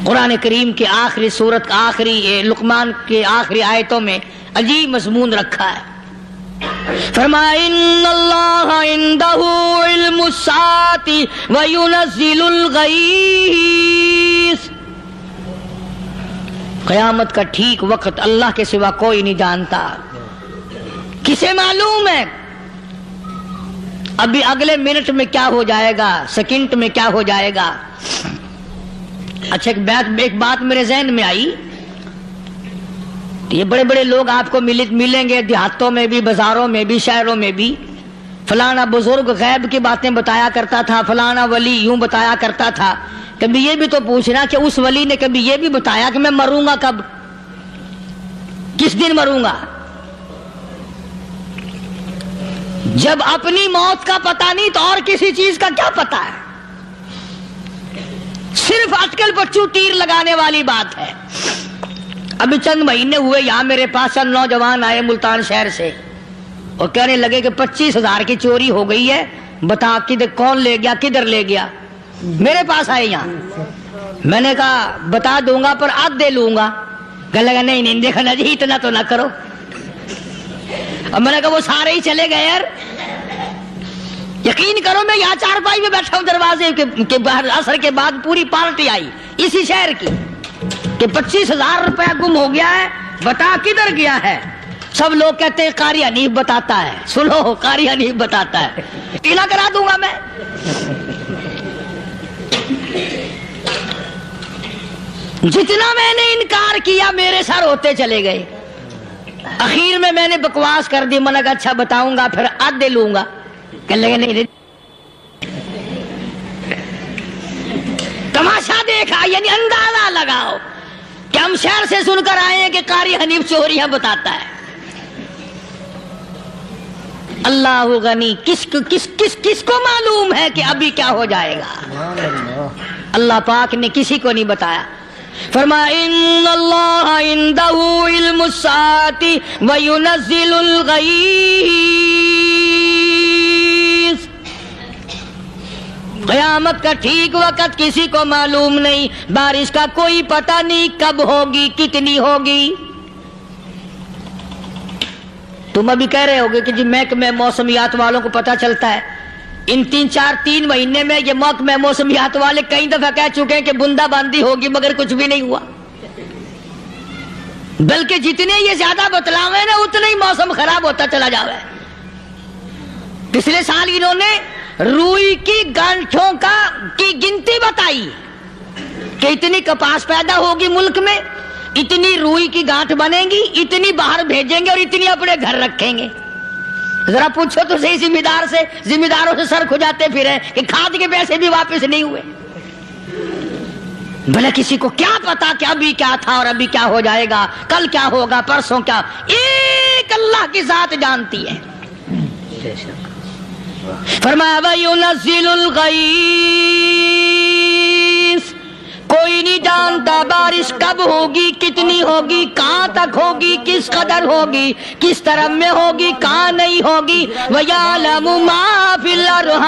قرآن کریم کے آخری سورت کا آخری لقمان کے آخری آیتوں میں عجیب مضمون رکھا ہے. فرمایا ان اللہ عندہ علم الساعۃ وینزل الغیث. قیامت کا ٹھیک وقت اللہ کے سوا کوئی نہیں جانتا. کسے معلوم ہے ابھی اگلے منٹ میں کیا ہو جائے گا, سیکنڈ میں کیا ہو جائے گا. اچھا ایک بات میرے ذہن میں آئی, یہ بڑے بڑے لوگ آپ کو ملیں گے دیہاتوں میں بھی, بازاروں میں بھی, شہروں میں بھی. فلانا بزرگ غیب کی باتیں بتایا کرتا تھا, فلانا ولی یوں بتایا کرتا تھا. کبھی یہ بھی تو پوچھنا کہ اس ولی نے کبھی یہ بھی بتایا کہ میں مروں گا کب, کس دن مروں گا؟ جب اپنی موت کا پتہ نہیں تو اور کسی چیز کا کیا پتہ ہے؟ صرف اٹکل پچو تیر لگانے والی بات ہے. ابھی چند مہینے ہوئے یہاں میرے پاس چند نوجوان آئے ملتان شہر سے, اور کہنے لگے کہ 25,000 کی چوری ہو گئی ہے, بتا کدھر کون لے گیا, کدھر لے گیا. میرے پاس آئے یہاں, میں نے کہا بتا دوں گا پر آدھے لوں گا. کہنے لگا نہیں دیکھا نا جی اتنا تو نہ کرو. اب میں نے کہا وہ سارے ہی چلے گئے یار, یقین کرو میں یہاں چارپائی میں بیٹھا ہوں دروازے کے باہر, عصر کے بعد پوری پارٹی آئی اسی شہر کی کہ 25,000 روپیہ گم ہو گیا ہے, بتا کدھر گیا ہے. سب لوگ کہتے ہیں قاری حنیف بتاتا ہے. سنو, قاری حنیف بتاتا ہے, ٹیلا کرا دوں گا میں. جتنا میں نے انکار کیا میرے سر ہوتے چلے گئے. اخیر میں نے بکواس کر دی, میں نے کہا اچھا بتاؤں گا پھر آدھے لوں گا. کہنے لگے نہیں. تماشا دیکھا, یعنی اندازہ لگاؤ کہ ہم شہر سے سن کر آئے ہیں کہ قاری حنیف چوریاں بتاتا ہے. اللہ غنی, کس کو معلوم ہے کہ ابھی کیا ہو جائے گا؟ اللہ پاک نے کسی کو نہیں بتایا. فرمایا ان اللہ عندہ علم الساعۃ وینزل الغیث. قیامت کا ٹھیک وقت کسی کو معلوم نہیں, بارش کا کوئی پتہ نہیں کب ہوگی, کتنی ہوگی. تم ابھی کہہ رہے ہوگے کہ جی محکمہ موسمیات والوں کو پتہ چلتا ہے. ان 3 مہینے میں یہ محکمہ موسمیات والے کئی دفعہ کہہ چکے ہیں کہ بندہ باندی ہوگی, مگر کچھ بھی نہیں ہوا. بلکہ جتنے یہ زیادہ بتلاوے نا اتنا ہی موسم خراب ہوتا چلا جاوے. پچھلے سال انہوں نے روئی کی گانٹھوں کی گنتی بتائی کہ اتنی کپاس پیدا ہوگی ملک میں, اتنی روئی کی گانٹھ بنے گی, اتنی باہر بھیجیں گے اور اتنی اپنے گھر رکھیں گے. ذرا پوچھو تو صحیح ذمہ داروں سے سر کھجاتے پھرے کہ کھاد کے پیسے بھی واپس نہیں ہوئے. بھلے کسی کو کیا پتا کہ ابھی کیا تھا اور ابھی کیا ہو جائے گا, کل کیا ہوگا, پرسوں کیا. ایک اللہ کی ذات جانتی ہے. فرمایا وَيُنَزِّلُ الْغَيْثَ, کوئی نہیں جانتا بارش کب ہوگی, کتنی ہوگی, کہاں تک ہوگی, کس قدر ہوگی, کس طرف میں ہوگی, کہاں نہیں ہوگی. وَيَعْلَمُ مَا فِي الْأَرْحَامِ,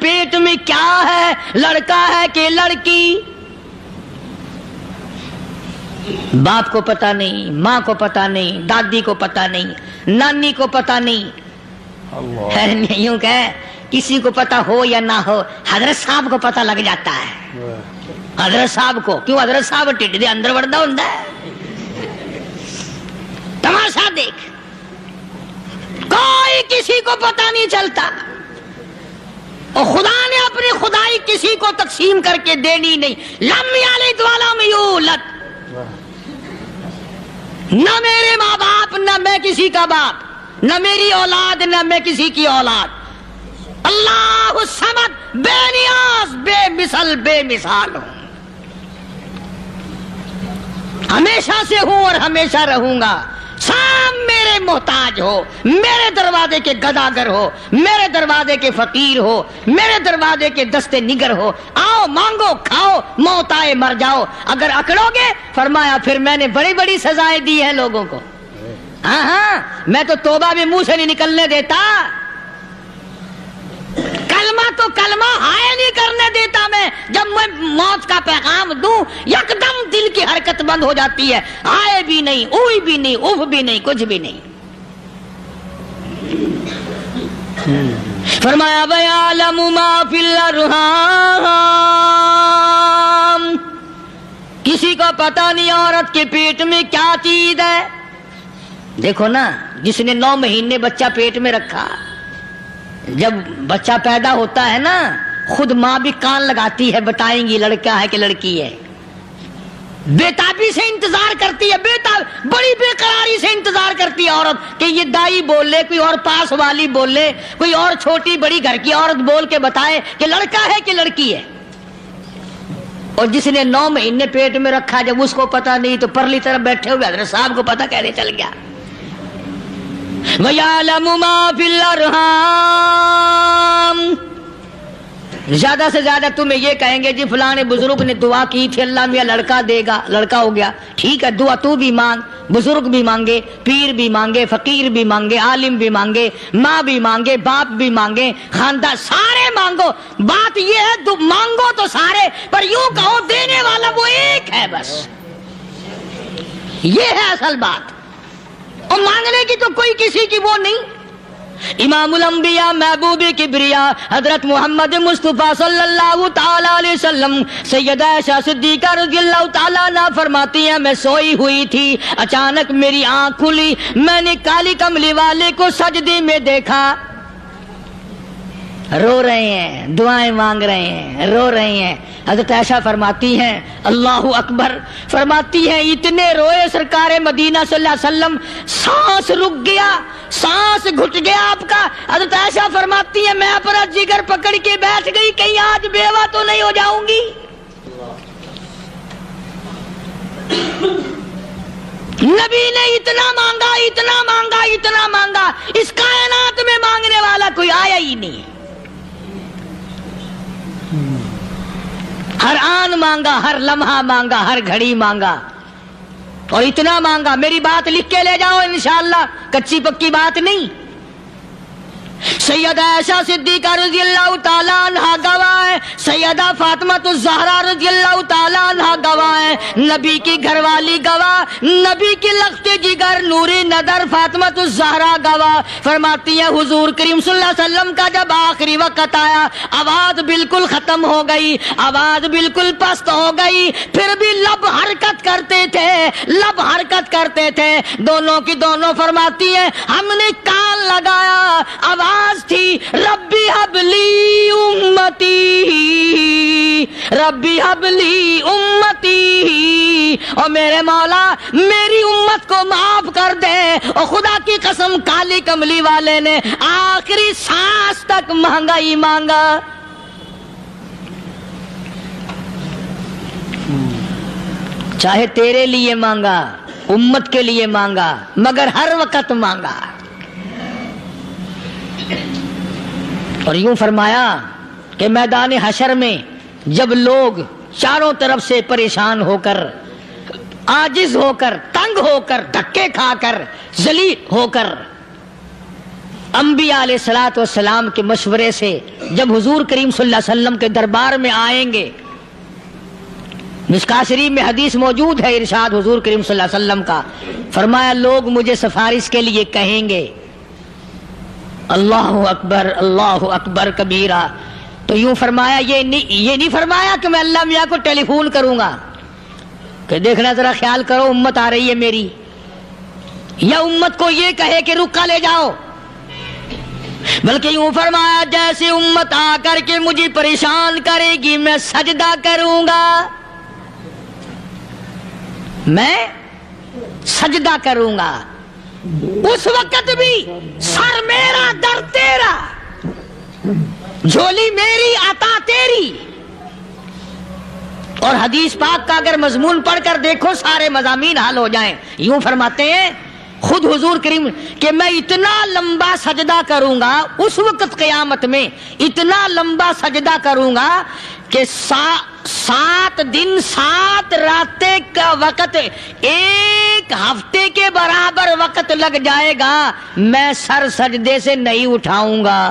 پیٹ میں کیا ہے، لڑکا ہے کہ لڑکی. باپ کو پتا نہیں، ماں کو پتا نہیں، دادی کو پتا نہیں، نانی کو پتا نہیں. یوں کہ کسی کو پتا ہو یا نہ ہو، حضرت صاحب کو پتا لگ جاتا ہے. حضرت صاحب کو کیوں؟ حضرت صاحب ٹھڈ دے اندر وڑدا ہوندا ہے. تماشا دیکھ، کوئی کسی کو پتا نہیں چلتا. اور خدا نے اپنی خدائی کسی کو تقسیم کر کے دینی نہیں. لم یلد ولم یولد. نہ میرے ماں باپ، نہ میں کسی کا باپ، نہ میری اولاد، نہ میں کسی کی اولاد. اللہ الصمد، بے نیاز، بے مثل، بے مثال ہوں. ہمیشہ سے ہوں اور ہمیشہ رہوں گا. سام میرے محتاج ہو، میرے دروازے کے گداگر ہو، میرے دروازے کے فقیر ہو، میرے دروازے کے دستے نگر ہو. آؤ مانگو کھاؤ، موت آئے مر جاؤ. اگر اکڑو گے، فرمایا پھر میں نے بڑی بڑی سزائیں دی ہیں لوگوں کو. ہاں ہاں، میں تو توبہ بھی منہ سے نہیں نکلنے دیتا. کلمہ تو کلمہ ہائے نہیں کرنے دیتا میں. جب میں موت کا پیغام دوں، یکدم دل کی حرکت بند ہو جاتی ہے. ہائے بھی نہیں، اوئی بھی نہیں، اف بھی نہیں، کچھ بھی نہیں. فرمایا وَيَعْلَمُ مَا فِي الْأَرْحَامِ. کسی کو پتا نہیں عورت کے پیٹ میں کیا چیز ہے. دیکھو نا، جس نے 9 مہینے بچہ پیٹ میں رکھا، جب بچہ پیدا ہوتا ہے نا، خود ماں بھی کان لگاتی ہے، بتائیں گی لڑکا ہے کہ لڑکی ہے. بےتابی سے انتظار کرتی ہے، بڑی بے قراری سے انتظار کرتی ہے عورت کہ یہ دائی بول لے، کوئی اور پاس والی بول لے، کوئی اور چھوٹی بڑی گھر کی عورت بول کے بتائے کہ لڑکا ہے کہ لڑکی ہے. اور جس نے 9 مہینے پیٹ میں رکھا، جب اس کو پتا نہیں تو پرلی طرف بیٹھے ہوئے حضرت صاحب کو پتا کیسے چل گیا. وَيَعْلَمُ مَا فِي الْأَرْحَامِ. زیادہ سے زیادہ تمہیں یہ کہیں گے جی فلاں بزرگ نے دعا کی تھی، اللہ میاں لڑکا دے گا، لڑکا ہو گیا. ٹھیک ہے، دعا تو بھی مانگ، بزرگ بھی مانگے، پیر بھی مانگے، فقیر بھی مانگے، عالم بھی مانگے، ماں بھی مانگے، باپ بھی مانگے، خاندان سارے مانگو. بات یہ ہے مانگو تو سارے، پر یوں کہو دینے والا وہ ایک ہے بس. یہ ہے اصل بات. اور مانگنے کی تو کوئی کسی کی وہ نہیں. امام الانبیاء محبوب کبریا حضرت محمد مصطفیٰ صلی اللہ تعالی علیہ وسلم سیدہ عائشہ صدیقہ رضی اللہ تعالیٰ عنہا فرماتی ہیں میں سوئی ہوئی تھی، اچانک میری آنکھ کھلی، میں نے کالی کملی والے کو سجدے میں دیکھا. رو رہے ہیں، دعائیں مانگ رہے ہیں، رو رہے ہیں. حضرت عائشہ فرماتی ہیں اللہ اکبر، فرماتی ہیں اتنے روئے سرکار مدینہ صلی اللہ علیہ وسلم، سانس رک گیا، سانس گھٹ گیا آپ کا. حضرت عائشہ فرماتی ہیں میں اپنا جگر پکڑ کے بیٹھ گئی، کہیں آج بیوہ تو نہیں ہو جاؤں گی. نبی نے اتنا مانگا، اتنا مانگا، اتنا مانگا، اس کائنات میں مانگنے والا کوئی آیا ہی نہیں. ہر آن مانگا، ہر لمحہ مانگا، ہر گھڑی مانگا، اور اتنا مانگا. میری بات لکھ کے لے جاؤ انشاءاللہ، کچی پکی بات نہیں. سیدہ عائشہ صدیقہ رضی اللہ تعالیٰ عنہا گواہ ہے، سیدہ فاطمہ الزہرا رضی اللہ تعالیٰ عنہا گواہ ہے، نبی کی گھر والی گواہ، نبی کی لخت جگر نوری نظر فاطمہ الزہرا گواہ. فرماتی ہیں حضور کریم صلی اللہ علیہ وسلم کا جب آخری وقت آیا، آواز بالکل ختم ہو گئی، آواز بالکل پست ہو گئی، پھر بھی لب حرکت کرتے تھے، لب حرکت کرتے تھے، دونوں کی دونوں. فرماتی ہیں ہم نے کان لگایا، آواز تھی ربی حبلی امتی، ربی حبلی امتی، اور میرے مولا میری امت کو معاف کر دے. اور خدا کی قسم کالی کملی والے نے آخری سانس تک مانگا ہی مانگا. چاہے تیرے لیے مانگا، امت کے لیے مانگا، مگر ہر وقت مانگا. اور یوں فرمایا کہ میدان حشر میں جب لوگ چاروں طرف سے پریشان ہو کر، عاجز ہو کر، تنگ ہو کر، دھکے کھا کر، ذلیل ہو کر انبیاء علیہ الصلوۃ والسلام کے مشورے سے جب حضور کریم صلی اللہ علیہ وسلم کے دربار میں آئیں گے، مشکاۃ شریف میں حدیث موجود ہے، ارشاد حضور کریم صلی اللہ علیہ وسلم کا، فرمایا لوگ مجھے سفارش کے لیے کہیں گے اللہ اکبر کبیرہ، تو یوں فرمایا یہ نہیں فرمایا کہ میں اللہ میاں کو ٹیلی فون کروں گا کہ دیکھنا ذرا خیال کرو امت آ رہی ہے میری، یا امت کو یہ کہے کہ رکا لے جاؤ، بلکہ یوں فرمایا جیسے امت آ کر کے مجھے پریشان کرے گی میں سجدہ کروں گا، میں سجدہ کروں گا، اس وقت بھی سر میرا در تیرا، جھولی میری عطا تیری۔ اور حدیث پاک کا اگر مضمون پڑھ کر دیکھو سارے مضامین حل ہو جائیں۔ یوں فرماتے ہیں خود حضور کریم کہ میں اتنا لمبا سجدہ کروں گا، اس وقت قیامت میں اتنا لمبا سجدہ کروں گا کہ 7 دن 7 راتیں کا وقت 1 ہفتے کے برابر وقت لگ جائے گا، میں سر سجدے سے نہیں اٹھاؤں گا۔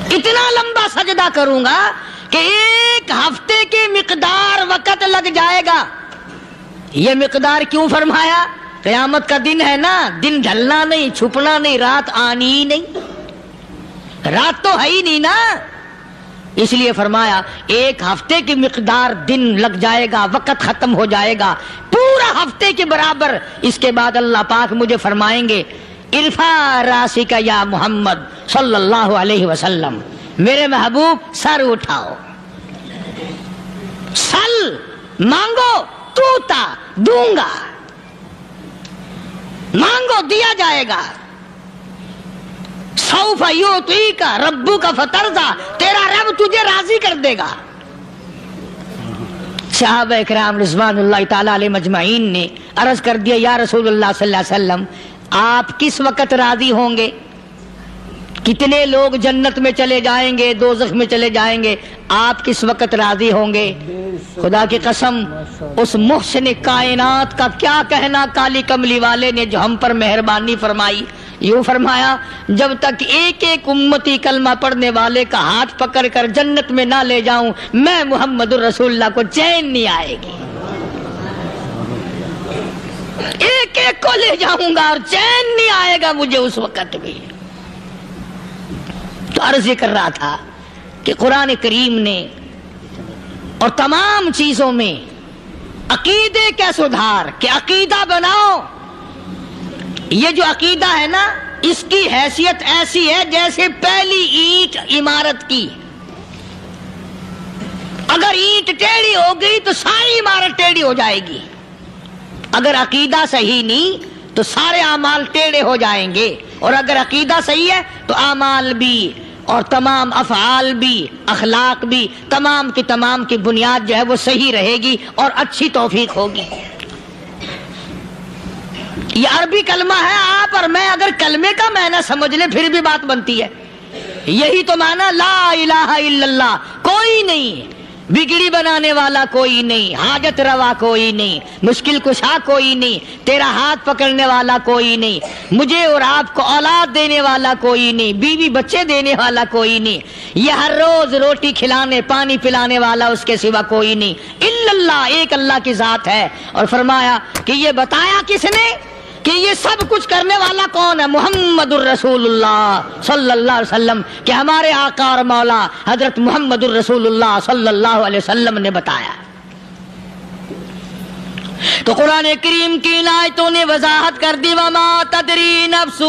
اتنا لمبا سجدہ کروں گا کہ 1 ہفتے کی مقدار وقت لگ جائے گا۔ یہ مقدار کیوں فرمایا؟ قیامت کا دن ہے نا، دن ڈھلنا نہیں، چھپنا نہیں، رات آنی ہی نہیں، رات تو ہے ہی نہیں نا، اس لیے فرمایا 1 ہفتے کی مقدار دن لگ جائے گا، وقت ختم ہو جائے گا پورا ہفتے کے برابر۔ اس کے بعد اللہ پاک مجھے فرمائیں گے ارفع راسک یا محمد صلی اللہ علیہ وسلم، میرے محبوب سر اٹھاؤ، سل مانگو توتا دوں گا، مانگو دیا جائے گا، سوف یعطیک ربک فترضی، تیرا رب تجھے راضی کر دے گا۔ صحابہ اکرام رضوان اللہ تعالی علیہ مجمعین نے عرض کر دیا یا رسول اللہ صلی اللہ علیہ وسلم آپ کس وقت راضی ہوں گے؟ کتنے لوگ جنت میں چلے جائیں گے، دوزخ میں چلے جائیں گے، آپ کس وقت راضی ہوں گے؟ خدا کی قسم اس محسن کائنات کا کیا کہنا کالی کملی والے نے جو ہم پر مہربانی فرمائی۔ یوں فرمایا جب تک ایک امتی کلمہ پڑھنے والے کا ہاتھ پکڑ کر جنت میں نہ لے جاؤں میں محمد الرسول اللہ کو چین نہیں آئے گی، ایک کو لے جاؤں گا اور چین نہیں آئے گا مجھے اس وقت بھی۔ تو عرض یہ کر رہا تھا کہ قرآن کریم نے اور تمام چیزوں میں عقیدے کا سدھار کہ عقیدہ بناؤ، یہ جو عقیدہ ہے نا اس کی حیثیت ایسی ہے جیسے پہلی اینٹ عمارت کی، اگر اینٹ ٹیڑھی ہو گئی تو ساری عمارت ٹیڑھی ہو جائے گی، اگر عقیدہ صحیح نہیں تو سارے اعمال ٹیڑھے ہو جائیں گے، اور اگر عقیدہ صحیح ہے تو اعمال بھی اور تمام افعال بھی اخلاق بھی تمام کی بنیاد جو ہے وہ صحیح رہے گی اور اچھی توفیق ہوگی۔ یہ عربی کلمہ ہے، آپ اور میں اگر کلمے کا معنی سمجھ لیں پھر بھی بات بنتی ہے، یہی تو معنی لا الہ الا اللہ، کوئی نہیں بگڑی بنانے والا، کوئی نہیں حاجت روا، کوئی نہیں مشکل کشا، کوئی نہیں تیرا ہاتھ پکڑنے والا، کوئی نہیں مجھے اور آپ کو اولاد دینے والا، کوئی نہیں بیوی بچے دینے والا، کوئی نہیں یہ ہر روز روٹی کھلانے پانی پلانے والا اس کے سوا کوئی نہیں الا اللہ، ایک اللہ کی ذات ہے۔ اور فرمایا کہ یہ بتایا کس نے کہ یہ سب کچھ کرنے والا کون ہے؟ محمد الرسول اللہ صلی اللہ علیہ وسلم، کہ ہمارے آقا اور مولا حضرت محمد الرسول اللہ صلی اللہ علیہ وسلم نے بتایا۔ تو قرآن کریم کی آیتوں نے وضاحت کر دی وما تدری نفس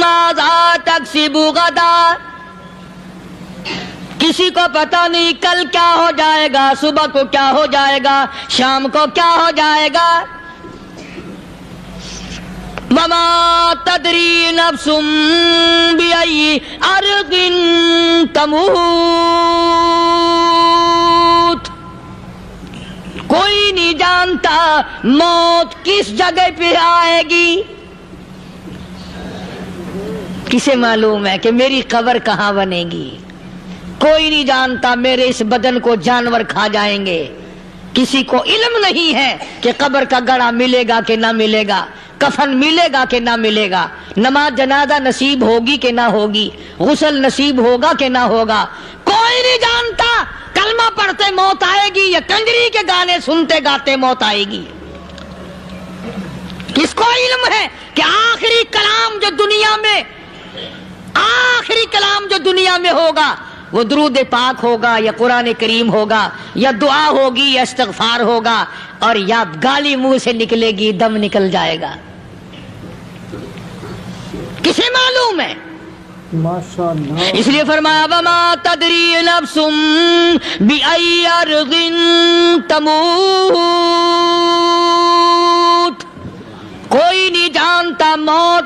ماذا تکسب غدا، کسی کو پتہ نہیں کل کیا ہو جائے گا، صبح کو کیا ہو جائے گا، شام کو کیا ہو جائے گا۔ وما تدری نفس بأي أرض تموت، کوئی نہیں جانتا موت کس جگہ پہ آئے گی۔ کسے معلوم ہے کہ میری قبر کہاں بنے گی؟ کوئی نہیں جانتا میرے اس بدن کو جانور کھا جائیں گے، کسی کو علم نہیں ہے کہ قبر کا گڑھا ملے گا کہ نہ ملے گا، کفن ملے گا کہ نہ ملے گا، نماز جنازہ نصیب ہوگی کہ نہ ہوگی، غسل نصیب ہوگا کہ نہ ہوگا، کوئی نہیں جانتا کلمہ پڑھتے موت آئے گی یا کنجری کے گانے سنتے گاتے موت آئے گی۔ کس کو علم ہے کہ آخری کلام جو دنیا میں ہوگا وہ درود پاک ہوگا یا قرآن کریم ہوگا یا دعا ہوگی یا استغفار ہوگا، اور یا گالی منہ سے نکلے گی، دم نکل جائے گا؟ کسے معلوم ہے؟ ماشاءاللہ۔ اس لیے فرمایا وما تدری نفس بأی ارض تموت، کوئی نہیں جانتا موت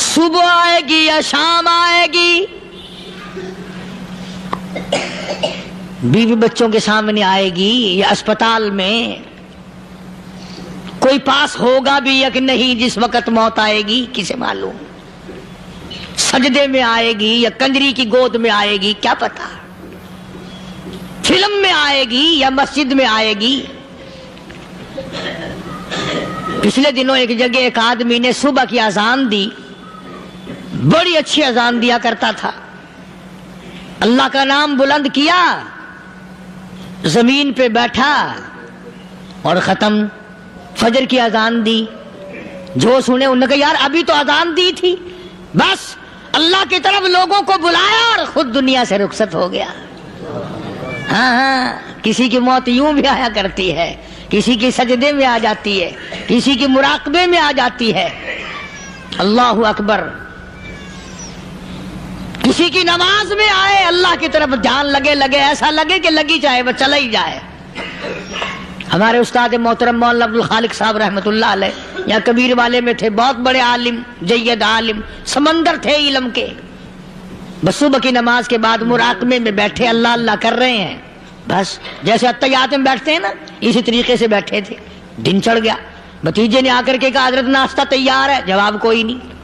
صبح آئے گی یا شام آئے گی، بیوی بچوں کے سامنے آئے گی یا اسپتال میں، کوئی پاس ہوگا بھی یا کہ نہیں جس وقت موت آئے گی کسے معلوم؟ سجدے میں آئے گی یا کنجری کی گود میں آئے گی کیا پتا، فلم میں آئے گی یا مسجد میں آئے گی۔ پچھلے دنوں ایک جگہ ایک آدمی نے صبح کی اذان دی، بڑی اچھی اذان دیا کرتا تھا، اللہ کا نام بلند کیا، زمین پہ بیٹھا اور ختم۔ فجر کی اذان دی، جو سنے انہوں نے کہا یار ابھی تو اذان دی تھی، بس اللہ کی طرف لوگوں کو بلایا اور خود دنیا سے رخصت ہو گیا۔ ہاں کسی کی موت یوں بھی آیا کرتی ہے، کسی کی سجدے میں آ جاتی ہے، کسی کی مراقبے میں آ جاتی ہے، اللہ اکبر، کسی کی نماز میں آئے، اللہ کی طرف جان لگے ایسا لگے کہ لگی جائے وہ چلا ہی جائے۔ ہمارے استاد محترم مولانا عبد الخالق صاحب رحمۃ اللہ علیہ یا کبیر والے میں تھے، بہت بڑے عالم، جید عالم، سمندر تھے علم کے، بس صبح کی نماز کے بعد مراقبے میں بیٹھے اللہ اللہ کر رہے ہیں، بس جیسے اتحیات میں بیٹھتے ہیں نا اسی طریقے سے بیٹھے تھے۔ دن چڑھ گیا، بھتیجے نے آ کر کے کہا حضرت ناشتہ تیار ہے، جواب کوئی نہیں۔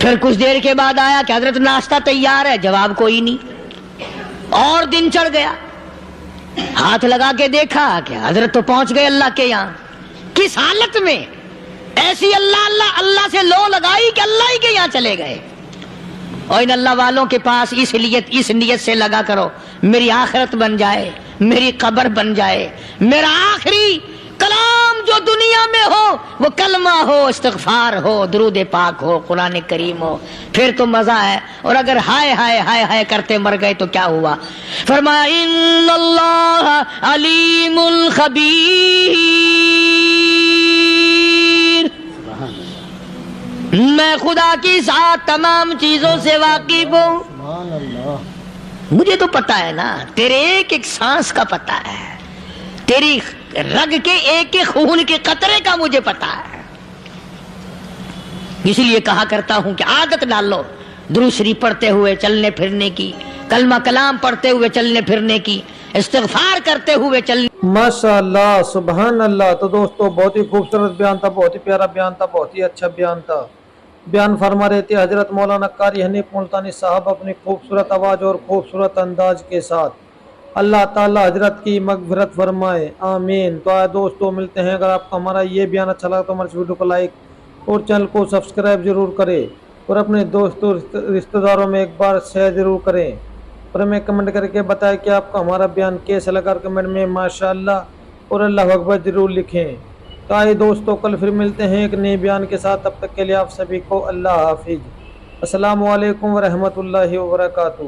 پھر کچھ دیر کے بعد آیا کہ حضرت ناشتہ تیار ہے، جواب کوئی نہیں۔ اور دن چڑھ گیا، ہاتھ لگا کے دیکھا کہ حضرت تو پہنچ گئے اللہ کے یہاں۔ کس حالت میں؟ ایسی اللہ اللہ اللہ سے لو لگائی کہ اللہ ہی کے یہاں چلے گئے۔ اور ان اللہ والوں کے پاس اس نیت سے لگا کرو میری آخرت بن جائے، میری قبر بن جائے، میرا آخری کلام جو دنیا میں ہو وہ کلمہ ہو، استغفار ہو، درود پاک ہو، قرآن کریم ہو، پھر تو مزہ ہے۔ اور اگر ہائے ہائے ہائے ہائے کرتے مر گئے تو کیا ہوا؟ فرمایا ان اللہ علیم خبیر، میں خدا کی ذات تمام چیزوں سے واقف ہوں۔ سبحان اللہ۔ مجھے تو پتا ہے نا، تیرے ایک ایک سانس کا پتا ہے، تیری رگ کے ایک ایک خون کے قطرے کا مجھے پتا ہے۔ اسی لیے کہا کرتا ہوں کہ عادت ڈال لو درود شریف پڑھتے ہوئے چلنے پھرنے کی، کلمہ کلام پڑھتے ہوئے چلنے پھرنے کی، استغفار کرتے ہوئے چلنے۔ ماشاءاللہ، سبحان اللہ۔ تو دوستو بہت ہی خوبصورت بیان تھا، بہت ہی پیارا بیان تھا، بہت ہی اچھا بیان تھا۔ بیان فرما رہے تھے حضرت مولانا قاری حنیف ملتانی صاحب اپنی خوبصورت آواز اور خوبصورت انداز کے ساتھ۔ اللہ تعالی حضرت کی مغفرت فرمائے، آمین۔ تو آئے دوستو ملتے ہیں، اگر آپ کو ہمارا یہ بیان اچھا لگا تو ہمارے ویڈیو کو لائک اور چینل کو سبسکرائب ضرور کریں، اور اپنے دوستوں رشتہ داروں میں ایک بار شیئر ضرور کریں، اور ہمیں کمنٹ کر کے بتائیں کہ آپ کو ہمارا بیان کیسا لگا، کمنٹ میں ماشاءاللہ اور اللہ اکبر ضرور لکھیں۔ تو آئے دوستو کل پھر ملتے ہیں ایک نئے بیان کے ساتھ، تب تک کے لیے آپ سبھی کو اللہ حافظ۔ السلام علیکم ورحمۃ اللہ وبرکاتہ۔